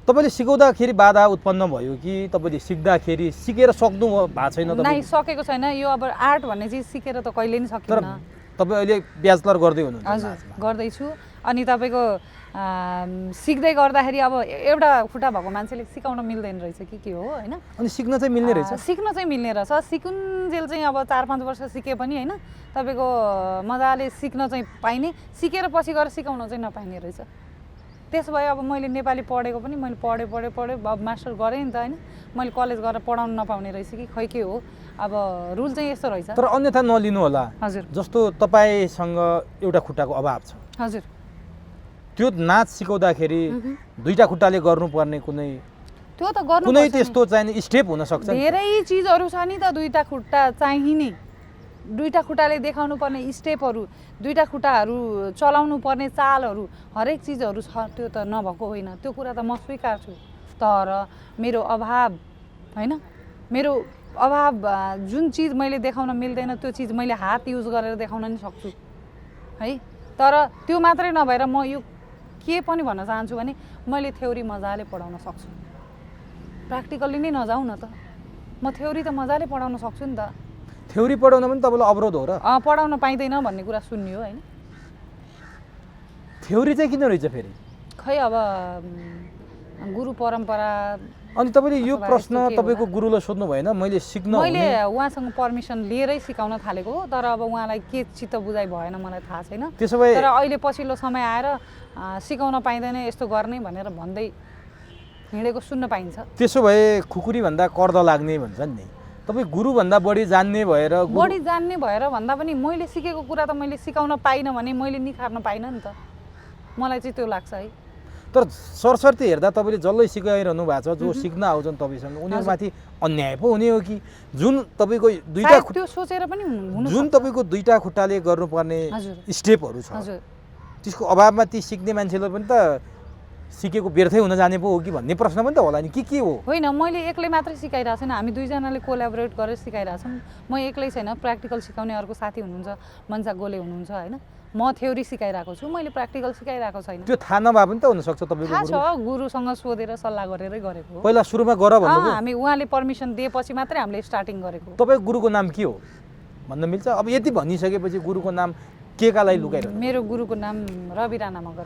तपाईँले सिकाउँदाखेरि बाधा उत्पन्न भयो कि तपाईँले सिक्दाखेरि सिकेर सक्नु भएको छैन? नै सकेको छैन। यो अब आर्ट भन्ने चिज सिकेर त कहिले नि सकिँदैन। तपाईँ अहिले ब्याचलर गर्दै हुनुहुन्छ? हजुर गर्दैछु। अनि तपाईँको सिक्दै गर्दाखेरि अब एउटा खुट्टा भएको मान्छेले सिकाउन मिल्दैन रहेछ कि के हो होइन? अनि सिक्न चाहिँ मिल्ने रहेछ? सिक्न चाहिँ मिल्ने रहेछ। सिकुन्जेल चाहिँ अब 4-5 वर्ष सिके पनि होइन, तपाईँको मजाले सिक्न चाहिँ पाइने, सिकेर पछि गएर सिकाउन चाहिँ नपाइने रहेछ। त्यसो भए अब मैले नेपाली पढेको पनि मैले पढेँ अब मास्टर गरेँ नि त होइन, मैले कलेज गएर पढाउनु नपाउने रहेछ कि खै के हो। अब रुल चाहिँ यस्तो रहेछ। तर अन्यथा नलिनु होला। हजुर। जस्तो तपाईँसँग एउटा खुट्टाको अभाव छ, हजुर, त्यो नाच सिकाउँदाखेरि दुईटा खुट्टाले गर्नुपर्ने त्यो त गर्नु कुनै त्यस्तो चाहिने स्टेप हुन सक्छ? धेरै चिजहरू छ नि त, दुईटा खुट्टा चाहिने, दुईटा खुट्टाले देखाउनु पर्ने स्टेपहरू, दुईटा खुट्टाहरू चलाउनु पर्ने चालहरू, हरेक चिजहरू छ। त्यो त नभएको होइन, त्यो कुरा त म स्वीकार्छु। तर मेरो अभाव होइन, मेरो अभाव जुन चिज मैले देखाउन मिल्दैन त्यो चिज मैले हात युज गरेर देखाउन नि सक्छु है। तर त्यो मात्रै नभएर म यो के पनि भन्न चाहन्छु भने मैले थ्योरी मजाले पढाउन सक्छु, प्र्याक्टिकल्ली नै नजाउँ न त, म थ्योरी त मजाले पढाउन सक्छु नि त। थ्योरी पढाउन पनि तपाईँलाई अवरोध हो र? पढाउन पाइँदैन भन्ने कुरा सुन्ने हो होइन। थ्योरी चाहिँ किन रहेछ फेरि? खै अब गुरु परम्परा। अनि तपाईँले यो प्रश्न तपाईँको गुरुलाई सोध्नु भएन? मैले उहाँसँग पर्मिसन लिएरै सिकाउन थालेको हो, तर अब उहाँलाई के चित्त बुझाइ भएन मलाई थाहा छैन। त्यसो भए तर अहिले पछिल्लो समय आएर सिकाउन पाइँदैन यस्तो गर्ने भनेर भन्दै हिँडेको सुन्न पाइन्छ। त्यसो भए खुकुरी भन्दा कर्द लाग्ने भन्छन् नि, तपाईँ गुरुभन्दा बढी जान्ने भएर भन्दा पनि मैले सिकेको कुरा त मैले सिकाउन पाइनँ भने मैले निखार्न पाइनँ नि त, मलाई चाहिँ त्यो लाग्छ है। तर सरसर्ती हेर्दा तपाईँले जसलाई सिकाइरहनु भएको छ, जो सिक्न आउँछन् तपाईँसँग, उनीहरूमाथि अन्याय पो हुने हो कि? जुन तपाईँको त्यो सोचेर पनि जुन तपाईँको दुईटा खुट्टाले गर्नुपर्ने स्टेपहरू छ, त्यसको अभावमा ती सिक्ने मान्छेलाई पनि त सिकेको व्यर्थै हुन जाने पो हो कि भन्ने प्रश्न पनि त होला नि। के हो? होइन, मैले एक्लै मात्रै सिकाइरहेको छैन, हामी दुईजनाले कोल्याबोरेट गरेर सिकाइरहेछौँ। म एक्लै छैन, प्र्याक्टिकल सिकाउने अर्को साथी हुनुहुन्छ, मनसा गोले हुनुहुन्छ होइन। म थ्योरी सिकाइरहेको छु, मैले प्र्याक्टिकल सिकाइरहेको छैन। त्यो थाहा नभए पनि त हुनसक्छ तपाईँको? थाहा छ, गुरुसँग सोधेर सल्लाह गरेरै गरेको हो। पहिला सुरुमा गर भन्नुभयो? हामी उहाँले पर्मिसन दिएपछि मात्रै हामीले स्टार्टिङ गरेको। तपाईँको गुरुको नाम के हो भन्न मिल्छ? अब यति भनिसकेपछि गुरुको नाम के कालाई लुकाइरहनु? मेरो गुरुको नाम रवि राणा मगर।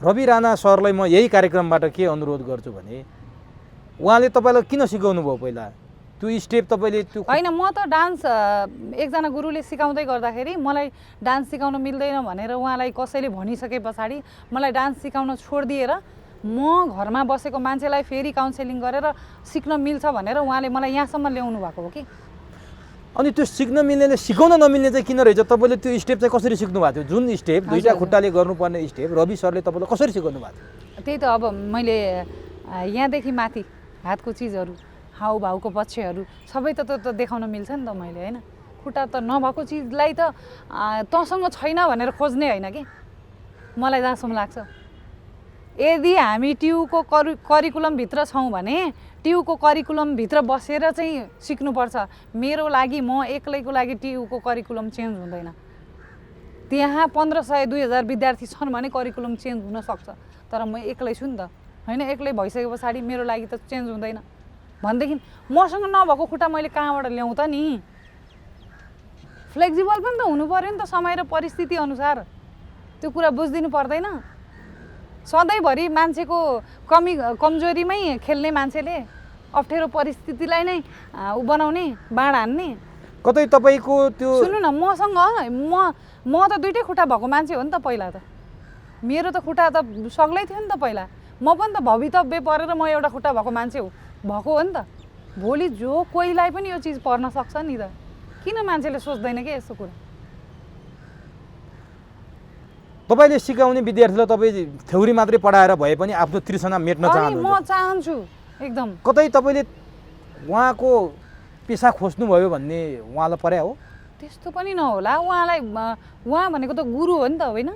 रवि राणा सरलाई म यही कार्यक्रमबाट के अनुरोध गर्छु भने उहाँले तपाईँलाई किन सिकाउनु भयो पहिला त्यो स्टेप? तपाईँले त्यो होइन, म त डान्स एकजना गुरुले सिकाउँदै गर्दाखेरि मलाई डान्स सिकाउन मिल्दैन भनेर उहाँलाई कसैले भनिसके पछाडि मलाई डान्स सिकाउन छोडिदिएर म घरमा बसेको मान्छेलाई फेरि काउन्सेलिङ गरेर सिक्न मिल्छ भनेर उहाँले मलाई यहाँसम्म ल्याउनु भएको हो कि। अनि त्यो सिक्न मिल्नेले सिकाउन नमिल्ने चाहिँ किन रहेछ? तपाईँले त्यो स्टेप चाहिँ कसरी सिक्नु भएको थियो? जुन स्टेप दुईटा खुट्टाले गर्नुपर्ने स्टेप रवि सरले तपाईँलाई कसरी सिकाउनु भएको थियो? त्यही त, अब मैले यहाँदेखि माथि हातको चिजहरू, हाउभाउको पक्षहरू सबै त देखाउन मिल्छ नि त मैले होइन। खुट्टा त नभएको चिजलाई त तँसँग छैन भनेर खोज्ने होइन कि मलाई जहाँसम्म लाग्छ। यदि हामी ट्युको करिकुलमभित्र छौँ भने ट्युको करिकुलमभित्र बसेर चाहिँ सिक्नुपर्छ। मेरो लागि, म एक्लैको लागि ट्युको करिकुलम चेन्ज हुँदैन। त्यहाँ 1500-2000 विद्यार्थी छन् भने करिकुलम चेन्ज हुनसक्छ, तर म एक्लै छु नि त होइन। एक्लै भइसके पछाडि मेरो लागि त चेन्ज हुँदैन भनेदेखि मसँग नभएको खुट्टा मैले कहाँबाट ल्याउँ त नि? फ्लेक्जिबल पनि त हुनु पऱ्यो नि त, समय र परिस्थिति अनुसार। त्यो कुरा बुझिदिनु पर्दैन? सधैँभरि मान्छेको कमजोरीमै खेल्ने मान्छेले अप्ठ्यारो परिस्थितिलाई नै बनाउने, बाँड हान्ने। कतै तपाईँको त्यो सुन्नु न, मसँग म त दुईटै खुट्टा भएको मान्छे हो नि त। पहिला त मेरो त खुट्टा त सग्लै थियो नि त पहिला। म पनि त भवितव्य परेर म एउटा खुट्टा भएको मान्छे भएको हो नि त। भोलि जो कोहीलाई पनि यो चिज पर्न सक्छ नि त। किन मान्छेले सोच्दैन कि यस्तो कुरा? तपाईँले सिकाउने विद्यार्थीलाई तपाईँ थ्योरी मात्रै पढाएर भए पनि आफ्नो तृष्णा मेट्न अनि चाहनुहुन्छ। म चाहन्छु एकदम। कतै तपाईँले उहाँको पेसा खोज्नुभयो भन्ने उहाँलाई परे हो? त्यस्तो पनि नहोला। उहाँ भनेको त गुरु हो नि त, होइन?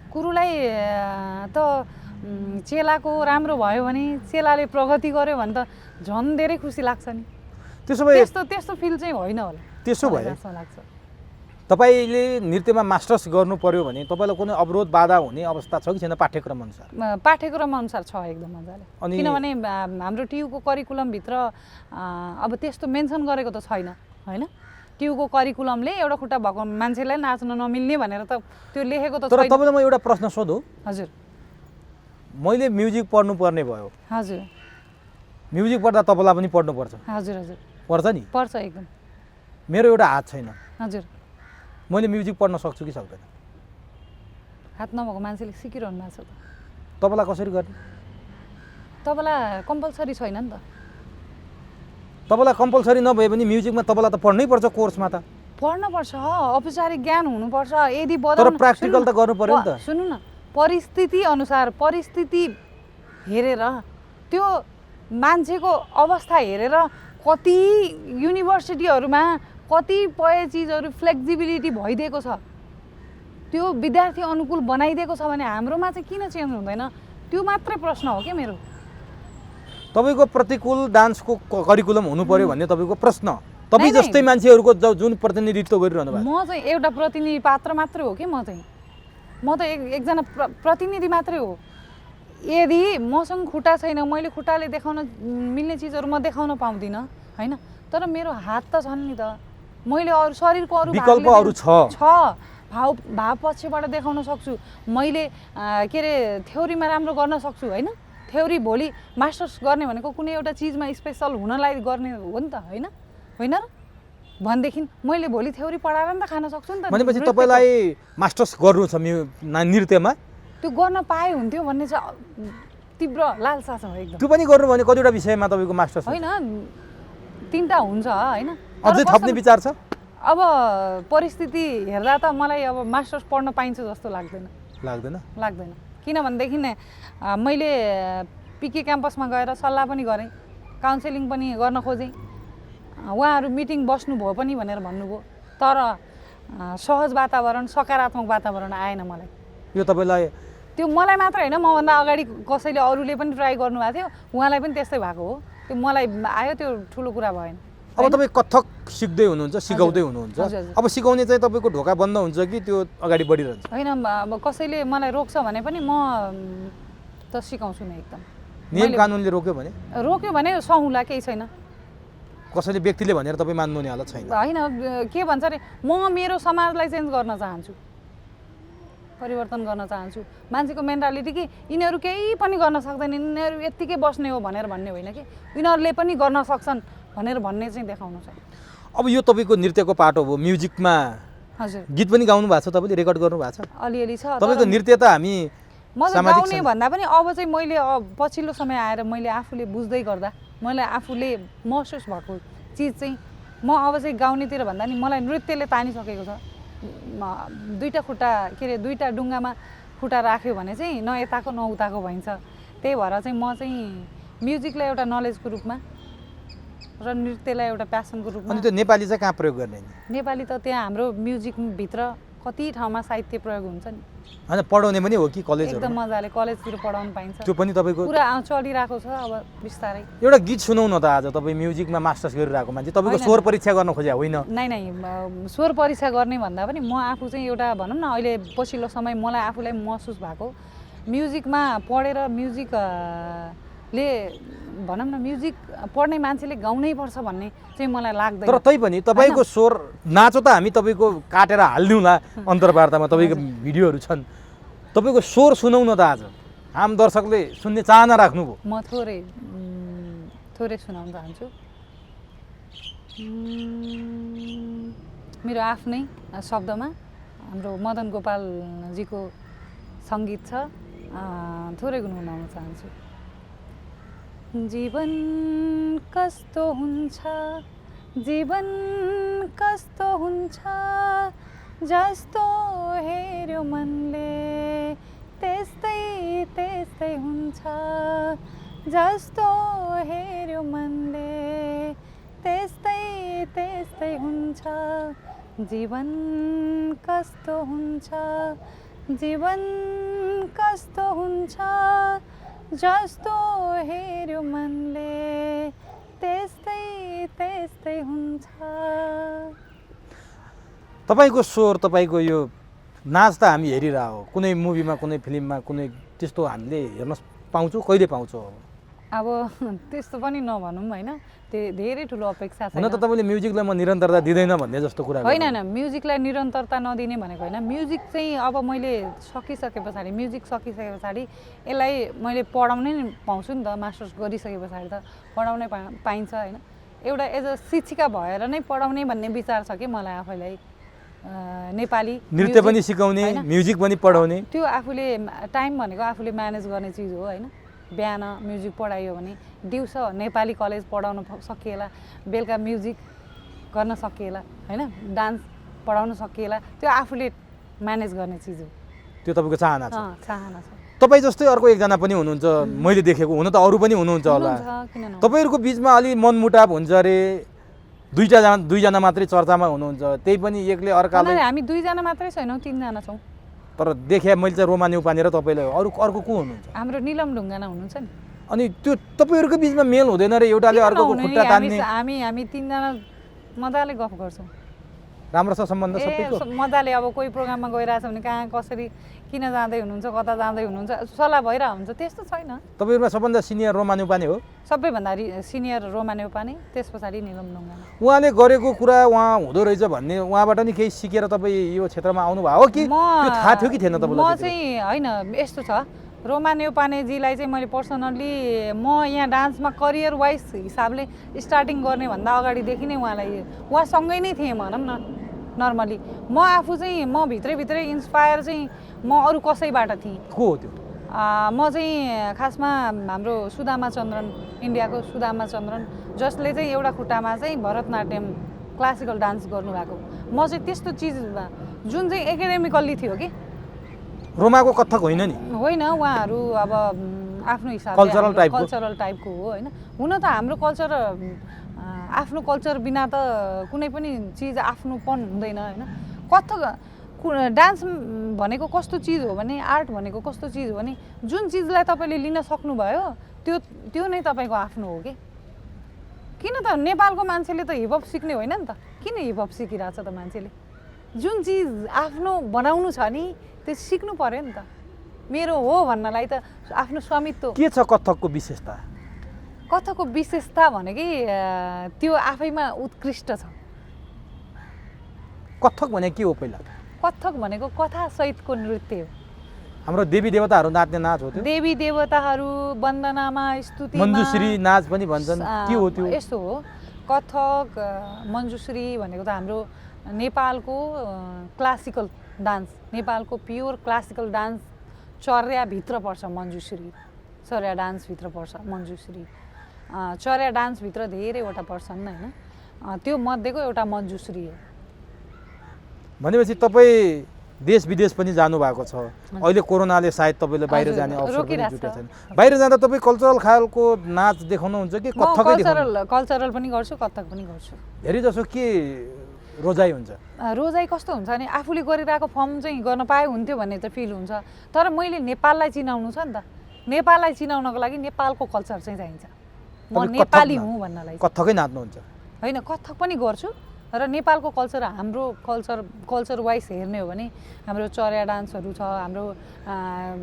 गुरुलाई त चेलाको राम्रो भयो भने, चेलाले प्रगति गर्यो भने त झन् धेरै खुसी लाग्छ नि। त्यसो भए त्यस्तो फिल चाहिँ होइन होला। त्यसो भए जस्तो लाग्छ। तपाईँले नृत्यमा मास्टर्स गर्नु पर्यो भने तपाईँलाई कुनै अवरोध बाधा हुने अवस्था छ कि छैन पाठ्यक्रम अनुसार? पाठ्यक्रम अनुसार छ एकदम मजाले। अनि किनभने हाम्रो टियुको करिकुलमभित्र अब त्यस्तो मेन्सन गरेको त छैन, होइन? टियुको करिकुलमले एउटा खुट्टा भएको मान्छेलाई नाच्न नमिल्ने भनेर त त्यो लेखेको त तर छैन। तपाईँलाई म एउटा प्रश्न सोधौँ। हजुर। मैले म्युजिक पढ्नुपर्ने भयो, हजुर। म्युजिक पढ्दा तबला पनि पढ्नुपर्छ, हजुर हजुर पर्छ नि? पर्छ एकदम। मेरो एउटा हात छैन, हजुर। मैले म्युजिक पढ्न सक्छु कि सक्दैन? हात नभएको मान्छेले सिकिरहनु भएको छ त। तबला कसरी गर्ने? तबला कम्पलसरी छैन नि त। तबला कम्पलसरी नभए पनि म्युजिकमा तबला त पढ्नै पर्छ कोर्समा त। पढ्नुपर्छ, औपचारिक ज्ञान हुनुपर्छ। यदि तर प्र्याक्टिकल त गर्नु पर्यो नि त। सुन्नु न, परिस्थिति अनुसार, परिस्थिति हेरेर, त्यो मान्छेको अवस्था हेरेर कति युनिभर्सिटीहरूमा कतिपय चिजहरू फ्लेक्सिबिलिटी भइदिएको छ, त्यो विद्यार्थी अनुकूल बनाइदिएको छ भने हाम्रोमा चाहिँ किन चेन्ज हुँदैन? त्यो मात्रै प्रश्न हो क्या मेरो। तपाईँको प्रतिकूल डान्सको करिकुलम हुनु पर्यो भन्ने तपाईँको प्रश्न। तपाईँ नै, जस्तै मान्छेहरूको जुन प्रतिनिधित्व गरिरहनु भएको। म चाहिँ एउटा प्रतिनिधि पात्र मात्रै हो कि म त एकजना प्रतिनिधि मात्रै हो। यदि मसँग खुट्टा छैन, मैले खुट्टाले देखाउन मिल्ने चिजहरू म देखाउन पाउँदिनँ, होइन? तर मेरो हात त छन् नि त। मैले अरू शरीरको अरू विकल्पहरू छ। भाव पक्षबाट देखाउन सक्छु। मैले के अरे थ्योरीमा राम्रो गर्न सक्छु, होइन? थ्योरी भोलि मास्टर्स गर्ने भनेको कुनै एउटा चिजमा स्पेसल हुनलाई गर्ने हो नि त, होइन? होइन र? भनेदेखि मैले भोलि थ्योरी पढाएर नि त खान सक्छु नि त। भनेपछि तपाईँलाई मास्टर्स गर्नु छ नृत्यमा? त्यो गर्न पाए हुन्थ्यो भन्ने चाहिँ तीव्र लालसा छ एकदम। त्यो पनि गर्नु भने कतिवटा विषयमा तपाईँको मास्टर्स? होइन, 3टा हुन्छ, होइन? अझै थप्ने विचार छ? अब परिस्थिति हेर्दा त मलाई अब मास्टर्स पढ्न पाइन्छ जस्तो लाग्दैन। किनभनेदेखि मैले पिके क्याम्पसमा गएर सल्लाह पनि गरेँ, काउन्सिलिङ पनि गर्न खोजेँ। उहाँहरू मिटिङ बस्नुभयो पनि भनेर भन्नुभयो, तर सहज वातावरण, सकारात्मक वातावरण आएन मलाई। यो तपाईँलाई? त्यो मलाई मात्र होइन, मभन्दा अगाडि कसैले अरूले पनि ट्राई गर्नुभएको थियो, उहाँलाई पनि त्यस्तै भएको हो। त्यो मलाई आयो, त्यो ठुलो कुरा भएन। अब तपाईँ कथक सिक्दै हुनुहुन्छ, सिकाउँदै हुनुहुन्छ, अब सिकाउने चाहिँ तपाईँको ढोका बन्द हुन्छ कि त्यो अगाडि बढिरहन्छ? होइन, अब कसैले मलाई रोक्छ भने पनि म त सिकाउँछु नि एकदम। नियम कानुनले रोक्यो भने सहुला, केही छैन। कसैले व्यक्तिले भनेर तपाईँ मान्नु नि हालत छैन? होइन, के भन्छ अरे, म मेरो समाजलाई चेन्ज गर्न चाहन्छु, परिवर्तन गर्न चाहन्छु। मान्छेको मेन्टालिटी कि यिनीहरू केही पनि गर्न सक्दैन, यिनीहरू यत्तिकै बस्ने हो भनेर भन्ने होइन कि यिनीहरूले पनि गर्न सक्छन् भनेर भन्ने चाहिँ देखाउनु छ। अब यो तपाईँको नृत्यको पाटो हो। म्युजिकमा हजुर गीत पनि गाउनु भएको छ, तपाईँले रेकर्ड गर्नु भएको छ? अलिअलि छ। तपाईँको नृत्य त हामी म त गाउने भन्दा पनि अब चाहिँ मैले पछिल्लो समय आएर मैले आफूले बुझ्दै गर्दा, मैले आफूले महसुस भएको चिज चाहिँ म अब चाहिँ गाउनेतिर भन्दा नि मलाई नृत्यले तानिसकेको छ। दुईटा खुट्टा के अरे दुईटा डुङ्गामा खुट्टा राख्यो भने चाहिँ न यताको न उताको भइन्छ। त्यही भएर चाहिँ म चाहिँ म्युजिकलाई एउटा नलेजको रूपमा र नृत्यलाई एउटा प्यासनको रूपमा। अनि त्यो नेपाली चाहिँ कहाँ प्रयोग गर्ने? नेपाली त त्यहाँ हाम्रो म्युजिकभित्र कति ठाउँमा साहित्य प्रयोग हुन्छ नि। होइन, पढाउने पनि हो कि कलेजहरू? एकदम मजाले कलेजतिर पढाउनु पाइन्छ। त्यो पनि तपाईँको पुरा चलिरहेको छ अब बिस्तारै। एउटा गीत सुनाउन त आज तपाईँ म्युजिकमा मास्टर्स गरिरहेको मान्छे, तपाईँको स्वर परीक्षा गर्न खोजे होइन? नै, स्वर परीक्षा गर्ने भन्दा पनि म आफू चाहिँ एउटा भनौँ न, अहिले पछिल्लो समय मलाई आफूलाई महसुस भएको म्युजिकमा पढेर म्युजिकले भनौँ न, म्युजिक पढ्ने मान्छेले गाउनै पर्छ भन्ने चाहिँ मलाई लाग्दैन। तर तैपनि तपाईँको स्वर नाचो त हामी तपाईँको काटेर हालिदिउँला अन्तर्वार्तामा, तपाईँको भिडियोहरू छन्। तपाईँको स्वर सुनाउन त आज आम दर्शकले सुन्ने चाहना राख्नुभयो। म थोरै सुनाउन चाहन्छु। मेरो आफ्नै शब्दमा हाम्रो मदन गोपालजीको सङ्गीत छ, थोरै गुनगुनाउन चाहन्छु। जीवन कस्तो हुन्छ, जीवन कस्तो हुन्छ, जस्तो हेर्यो मनले त्यस्तै त्यस्तै हुन्छ जस्तो हेर्यो मनले त्यस्तै त्यस्तै हुन्छ जीवन कस्तो हुन्छ जीवन कस्तो हुन्छ जस्तो हेर्यो मनले त्यस्तै त्यस्तै हुन्छ। तपाईँको स्वर तपाईँको यो नाच त हामी हेरिरह हो कुनै मुभीमा कुनै फिल्ममा कुनै त्यस्तो हामीले हेर्न पाउँछौँ कहिले पाउँछौँ अब त्यस्तो पनि नभनौँ होइन त्यो धेरै ठुलो अपेक्षा हुन छैन। त तपाईँले म्युजिकलाई म निरन्तरता दिँदैन भन्ने जस्तो कुरा होइन होइन म्युजिकलाई निरन्तरता नदिने भनेको होइन म्युजिक चाहिँ अब मैले सकिसके पछाडि म्युजिक सकिसके पछाडि यसलाई मैले पढाउनै पाउँछु नि त मास्टर्स गरिसके पछाडि त पढाउनै पाइन्छ होइन एउटा एज अ शिक्षिका भएर नै पढाउने भन्ने विचार छ कि मलाई आफैलाई नेपाली नृत्य पनि सिकाउने म्युजिक पनि पढाउने त्यो आफूले टाइम भनेको आफूले म्यानेज गर्ने चिज हो होइन बिहान म्युजिक पढाइयो भने दिउँसो नेपाली कलेज पढाउन सकिएला बेलुका म्युजिक गर्न सकिएला होइन डान्स पढाउन सकिएला त्यो आफूले म्यानेज गर्ने चिज हो त्यो तपाईँको चाहना छ चाहना छ। तपाईँ जस्तै अर्को एकजना पनि हुनुहुन्छ मैले देखेको हुन त अरू पनि हुनुहुन्छ होला तपाईँहरूको बिचमा अलि मनमुटाव हुन्छ अरे दुईजना मात्रै चर्चामा हुनुहुन्छ त्यही पनि एकले अर्कालाई हामी दुईजना मात्रै छैनौँ तीनजना छौँ तर देखे मैले चाहिँ रोमा न्यौपाने र तपाईँलाई अर्को को हुनुहुन्छ हाम्रो निलम ढुङ्गाना हुनुहुन्छ नि अनि त्यो तपाईँहरूको बिचमा मेल हुँदैन र एउटाले अर्कोको खुट्टा तान्ने हामी तीनजना मजाले गफ गर्छौँ राम्रो छ सम्बन्ध सबैको मजाले अब कोही प्रोग्राममा गइरहेछ भने कहाँ कसरी किन जाँदै हुनुहुन्छ कता जाँदै हुनुहुन्छ सल्लाह भइरहेको हुन्छ त्यस्तो छैन। तपाईँहरूमा सबभन्दा सिनियर रोमा न्यौपाने हो सबैभन्दा सिनियर रोमा न्यौपाने त्यस पछाडि निलम ढुङ्गाना उहाँले गरेको कुरा उहाँ हुँदो रहेछ भन्ने उहाँबाट नि केही सिकेर तपाईँ यो क्षेत्रमा आउनुभयो हो कि त्यो थाहा थियो कि थिएन तपाईँलाई? म चाहिँ होइन यस्तो छ रोमा न्यौपानेजीलाई चाहिँ मैले पर्सनल्ली म यहाँ डान्समा करियर वाइज हिसाबले स्टार्टिङ गर्ने भन्दा अगाडिदेखि नै उहाँसँगै नै थिएँ भनौँ न नर्मली म आफू चाहिँ म भित्रै इन्सपायर चाहिँ म अरू कसैबाट थिएँ को हो त्यो म चाहिँ खासमा हाम्रो सुदामा चन्द्रन इन्डियाको सुदामा चन्द्रन जसले चाहिँ एउटा खुट्टामा चाहिँ भरतनाट्यम क्लासिकल डान्स गर्नुभएको म चाहिँ त्यस्तो चिज जुन चाहिँ एकाडेमिकल्ली थियो कि रोमाको कथक होइन नि होइन उहाँहरू अब आफ्नो हिसाबले कल्चरल टाइपको हो होइन हुन त हाम्रो कल्चर आफ्नो कल्चर बिना त कुनै पनि चिज आफ्नोपन हुँदैन होइन कथक डान्स भनेको कस्तो चिज हो भने आर्ट भनेको कस्तो चिज हो भने जुन चिजलाई तपाईँले लिन सक्नुभयो त्यो नै तपाईँको आफ्नो हो कि किन त नेपालको मान्छेले त हिपहप सिक्ने होइन नि त किन हिपहप सिकिरहेछ त मान्छेले जुन चिज आफ्नो बनाउनु छ नि त्यो सिक्नु पर्यो नि त मेरो हो भन्नलाई त आफ्नो स्वामित्व के छ कथकको विशेषता? कथकको विशेषता भनेकै त्यो आफैमा उत्कृष्ट छ। कथक भने के हो पहिला? कथक भनेको कथासहितको नृत्य हो। हाम्रो देवी देवताहरू नाच्ने नाच हो त्यो? देवी देवताहरू वन्दनामा स्तुतिमा मञ्जुश्री नाच पनि भन्छन् के हो त्यो? यस्तो हो कथक मञ्जुश्री भनेको त हाम्रो नेपालको क्लासिकल डान्स नेपालको प्योर क्लासिकल डान्स चर्याभित्र पर्छ मञ्जुश्री चर्या डान्सभित्र पर्छ मञ्जुश्री चर्या डान्सभित्र धेरैवटा पर्छन् होइन त्यो मध्येको एउटा मञ्जुश्री हो। भनेपछि तपाईँ देश विदेश पनि जानुभएको छ अहिले कोरोनाले सायद तपाईँले बाहिर जाने अवसर पनि जुटेको छैन बाहिर जाँदा तपाईँ कल्चरल खालको नाच देखाउनुहुन्छ कि कथकै देखाउनुहुन्छ? कल्चरल पनि गर्छु कथक पनि गर्छु। धेरै जसो के रोजाइ हुन्छ? रोजाइ कस्तो हुन्छ भने आफूले गरिरहेको फर्म चाहिँ गर्न पाए हुन्थ्यो भन्ने त फिल हुन्छ तर मैले नेपाललाई चिनाउनु छ नि त नेपाललाई चिनाउनको लागि नेपालको कल्चर चाहिँ चाहिन्छ म नेपाली हुँ भन्नलाई। कथकै नाच्नुहुन्छ? होइन कथक पनि गर्छु र नेपालको कल्चर हाम्रो कल्चर वाइज हेर्ने हो भने हाम्रो चर्या डान्सहरू छ हाम्रो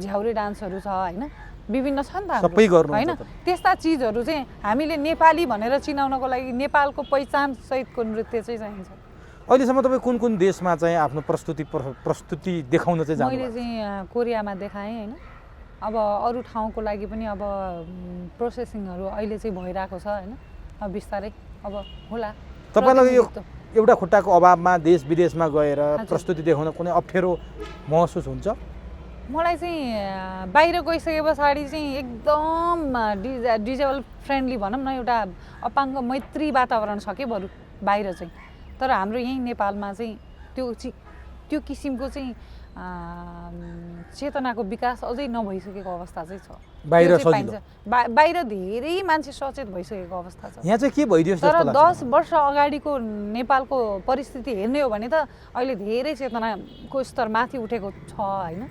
झ्याउरे डान्सहरू छ होइन विभिन्न छ नि त सबै गर्नु होइन त्यस्ता चिजहरू चाहिँ हामीले नेपाली भनेर चिनाउनको लागि नेपालको पहिचान सहितको नृत्य चाहिँ चाहिन्छ। अहिलेसम्म तपाईँ कुन कुन देशमा चाहिँ आफ्नो प्रस्तुति देखाउन चाहिँ जानु? मैले चाहिँ कोरियामा देखाएँ होइन अब अरू ठाउँको लागि पनि अब प्रोसेसिङहरू अहिले चाहिँ भइरहेको छ होइन अब बिस्तारै अब होला। तपाईँलाई यो एउटा खुट्टाको अभावमा देश विदेशमा गएर प्रस्तुति देखाउन कुनै अप्ठ्यारो महसुस हुन्छ? मलाई चाहिँ बाहिर गइसके पछाडि चाहिँ एकदम डिजेबल फ्रेन्डली भनौँ न एउटा अपाङ्ग मैत्री वातावरण छ कि बरु बाहिर चाहिँ तर हाम्रो यहीँ नेपालमा चाहिँ त्यो त्यो किसिमको चाहिँ चेतनाको विकास अझै नभइसकेको अवस्था चाहिँ छ। बाहिर त्यो चाहिँ सजिलो। पाइन्छ। बाहिर धेरै मान्छे सचेत भइसकेको अवस्था छ। यहाँ चाहिँ के भइदियोस् तर जस्तो लाग्छ 10 वर्ष अगाडिको नेपालको परिस्थिति हेर्ने हो भने त अहिले धेरै चेतनाको स्तर माथि उठेको छ होइन।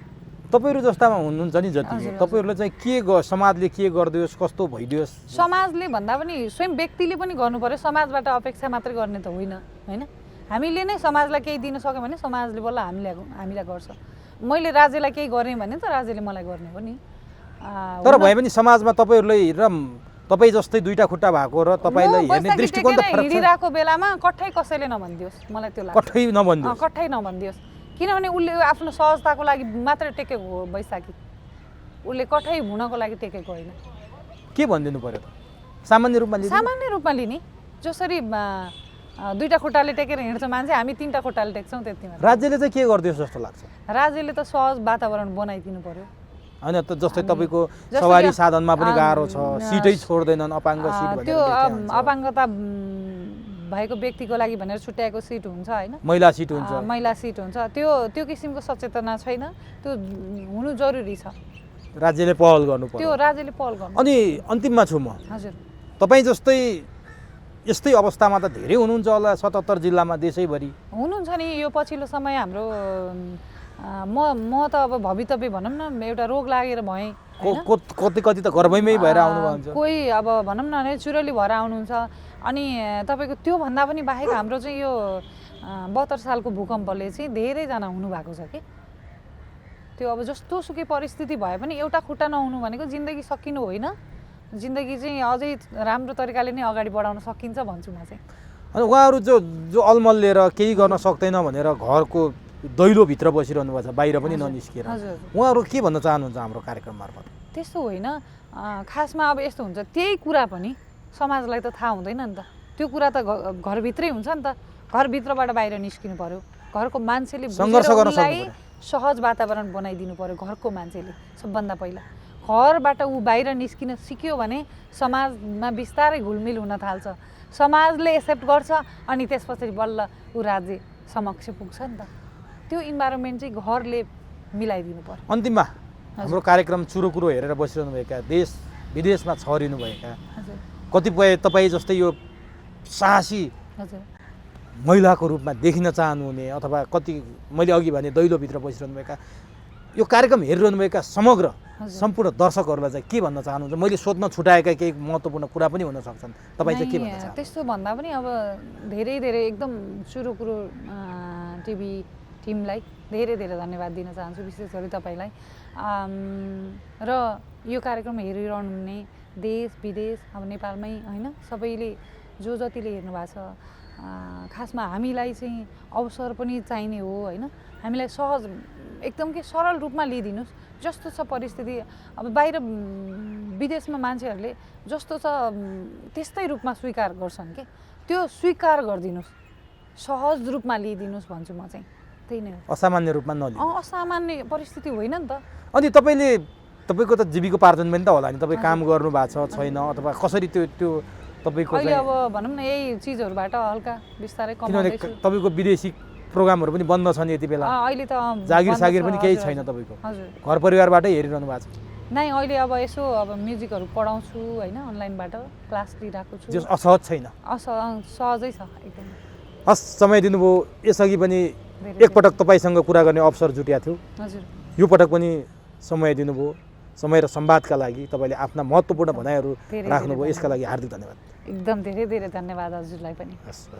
तपाईहरु जस्तामा हुनुहुन्छ नि जति हजुर, हजुर। तपाईहरुले चाहिँ समाजले के गरिदियोस् कस्तो भइदियोस् समाजले भन्दा पनि स्वयं व्यक्तिले पनि गर्नु पर्यो। समाजबाट अपेक्षा मात्रै गर्ने त होइन होइन। हामीले नै समाजलाई केही दिन सक्यौँ भने समाजले बल्ल हामीलाई गर्छ। मैले राज्यलाई केही गरेँ भने त राज्यले मलाई गर्ने हो नि। तर भए पनि समाजमा तपाईहरुले र तपाई जस्तै दुईटा खुट्टा भएको र तपाईलाई हेर्ने दृष्टिकोण त फरक छ। हिँडिरहेको बेलामा कठै कसैले नभनिदियोस् मलाई त्यो लाग्छ। कठै नभनिदियोस्। कठै नभनिदियोस् किनभने उसले आफ्नो सहजताको लागि मात्रै टेकेको हो बैशाखी। उसले कठै हुनको लागि टेकेको होइन। के भनिदिनु पर्यो त सामान्य रूपमा लिनु? सामान्य रूपमा लिने जसरी दुईटा खुट्टाले टेकेर हिँड्छ मान्छे, हामी तीनटा खुट्टाले टेक्छौँ त्यति मात्र। राज्यले चाहिँ के गरिदियोस् जस्तो लाग्छ? राज्यले त सहज वातावरण बनाइदिनु पर्यो हैन त जस्तै तपाईको सवारी साधनमा पनि गाह्रो छ, सिटै छोड्दैनन्, अपाङ्ग सिट भनेर त्यो अपाङ्गता भएको व्यक्तिको लागि भनेर छुट्याएको सिट हुन्छ होइन। महिला सिट हुन्छ। महिला सिट हुन्छ। त्यो किसिमको सचेतना छैन। त्यो हुनु जरुरी छ। राज्यले पहल गर्नु पर्यो। त्यो राज्यले पहल गर्नु। अनि अन्तिममा छु म। हजुर। तपाई जस्तै यस्तै अवस्थामा त धेरै हुनुहुन्छ होला 77 जिल्लामा देशैभरि। हुनुहुन्छ नि। यो पछिल्लो समय हाम्रो म त अब भवितव्य भनौँ न एउटा रोग लागेर भएँ। कति त घरमै भएर आउनुभएको हुन्छ। कोही अब भनौँ न नेचुरली भएर आउनुहुन्छ। अनि तपाईँको त्योभन्दा पनि बाहेक हाम्रो चाहिँ यो 72 सालको भूकम्पले चाहिँ धेरैजना हुनुभएको छ कि। त्यो अब जस्तो सुकै परिस्थिति भए पनि एउटा खुट्टा नहुनु भनेको जिन्दगी सकिनु होइन। जिन्दगी चाहिँ अझै राम्रो तरिकाले नै अगाडि बढाउन सकिन्छ भन्छु म चाहिँ। अनि उहाँहरू जो अलमल्लिएर केही गर्न सक्दैन भनेर घरको दैलोभित्र बसिरहनु भएको छ, बाहिर पनि ननिस्किएर, उहाँहरू के भन्न चाहनुहुन्छ हाम्रो कार्यक्रम मार्फत? त्यस्तो होइन। खासमा अब यस्तो हुन्छ त्यही कुरा पनि समाजलाई त थाहा हुँदैन नि त। त्यो कुरा त घरभित्रै हुन्छ नि त। घरभित्रबाट बाहिर निस्किनु पर्यो। घरको मान्छेले सङ्घर्ष गर्न सक्नु पर्यो। सहज वातावरण बनाइदिनु पर्यो घरको मान्छेले सबभन्दा पहिला। घरबाट ऊ बाहिर निस्किन सिक्यो भने समाजमा बिस्तारै घुलमिल हुन थाल्छ। समाजले एक्सेप्ट गर्छ अनि त्यसपछि बल्ल ऊ राज्य समक्ष पुग्छ नि त। त्यो इन्भाइरोमेन्ट चाहिँ घरले मिलाइदिनु पर्यो। अन्तिममा हाम्रो कार्यक्रम चुरोकुरो हेरेर बसिरहनुभएका देश विदेशमा छरिनुभएका कतिपय तपाईँ जस्तै यो साहसी महिलाको रूपमा देखिन चाहनुहुने अथवा कति मैले अघि भने दैलोभित्र बसिरहनुभएका यो कार्यक्रम हेरिरहनुभएका समग्र सम्पूर्ण दर्शकहरूलाई चाहिँ के भन्न चाहनुहुन्छ? मैले सोध्न छुटाएका केही महत्त्वपूर्ण कुरा पनि हुन सक्छन्, तपाईँ चाहिँ के भन्न चाहनुहुन्छ? त्यस्तो भन्दा पनि अब धेरै एकदम चुरोकुरो टिभी टिमलाई धेरै धन्यवाद दिन चाहन्छु, विशेष गरी तपाईँलाई। र यो कार्यक्रम हेरिरहनु हुने देश विदेश अब नेपालमै होइन सबैले जतिले हेर्नु भएको छ, खासमा हामीलाई चाहिँ अवसर पनि चाहिने हो होइन। हामीलाई सहज एकदम के सरल रूपमा लिइदिनुहोस्। जस्तो छ परिस्थिति अब बाहिर विदेशमा मान्छेहरूले जस्तो छ त्यस्तै रूपमा स्वीकार गर्छन् कि त्यो स्वीकार गरिदिनुहोस्। सहज रूपमा लिइदिनुहोस् भन्छु म चाहिँ। त्यही नै हो। असामान्य रूपमा नलिनु। असामान्य परिस्थिति होइन नि त। अनि तपाईँको त जीविकोपार्जन पनि त होला नि, तपाईँ काम गर्नु भएको छ छैन अथवा कसरी त्यो तपाईँको अहिले अब भनौँ न यही चिजहरूबाट हल्का बिस्तारै कमाउँदैछु। तपाईँको विदेशी प्रोग्रामहरू पनि बन्द छन् यति बेला। अहिले त जागिर पनि केही छैन तपाईँको। हजुर। घर परिवारबाटै हेरिरहनु भएको छ? नै अहिले अब यसो अब म्युजिकहरू पढाउँछु होइन, अनलाइनबाट क्लास लिइरहेको छु। असहज छैन? सहजै छ एकदम। हस्, समय दिनुभयो। यसअघि पनि एकपटक तपाईँसँग कुरा गर्ने अवसर जुटेको थियो। हजुर। यो पटक पनि समय दिनुभयो। समय र संवादका लागि तपाईँले आफ्ना महत्त्वपूर्ण भनाइहरू राख्नुभयो, यसका लागि हार्दिक धन्यवाद। एकदम धेरै धन्यवाद हजुरलाई पनि। हस्।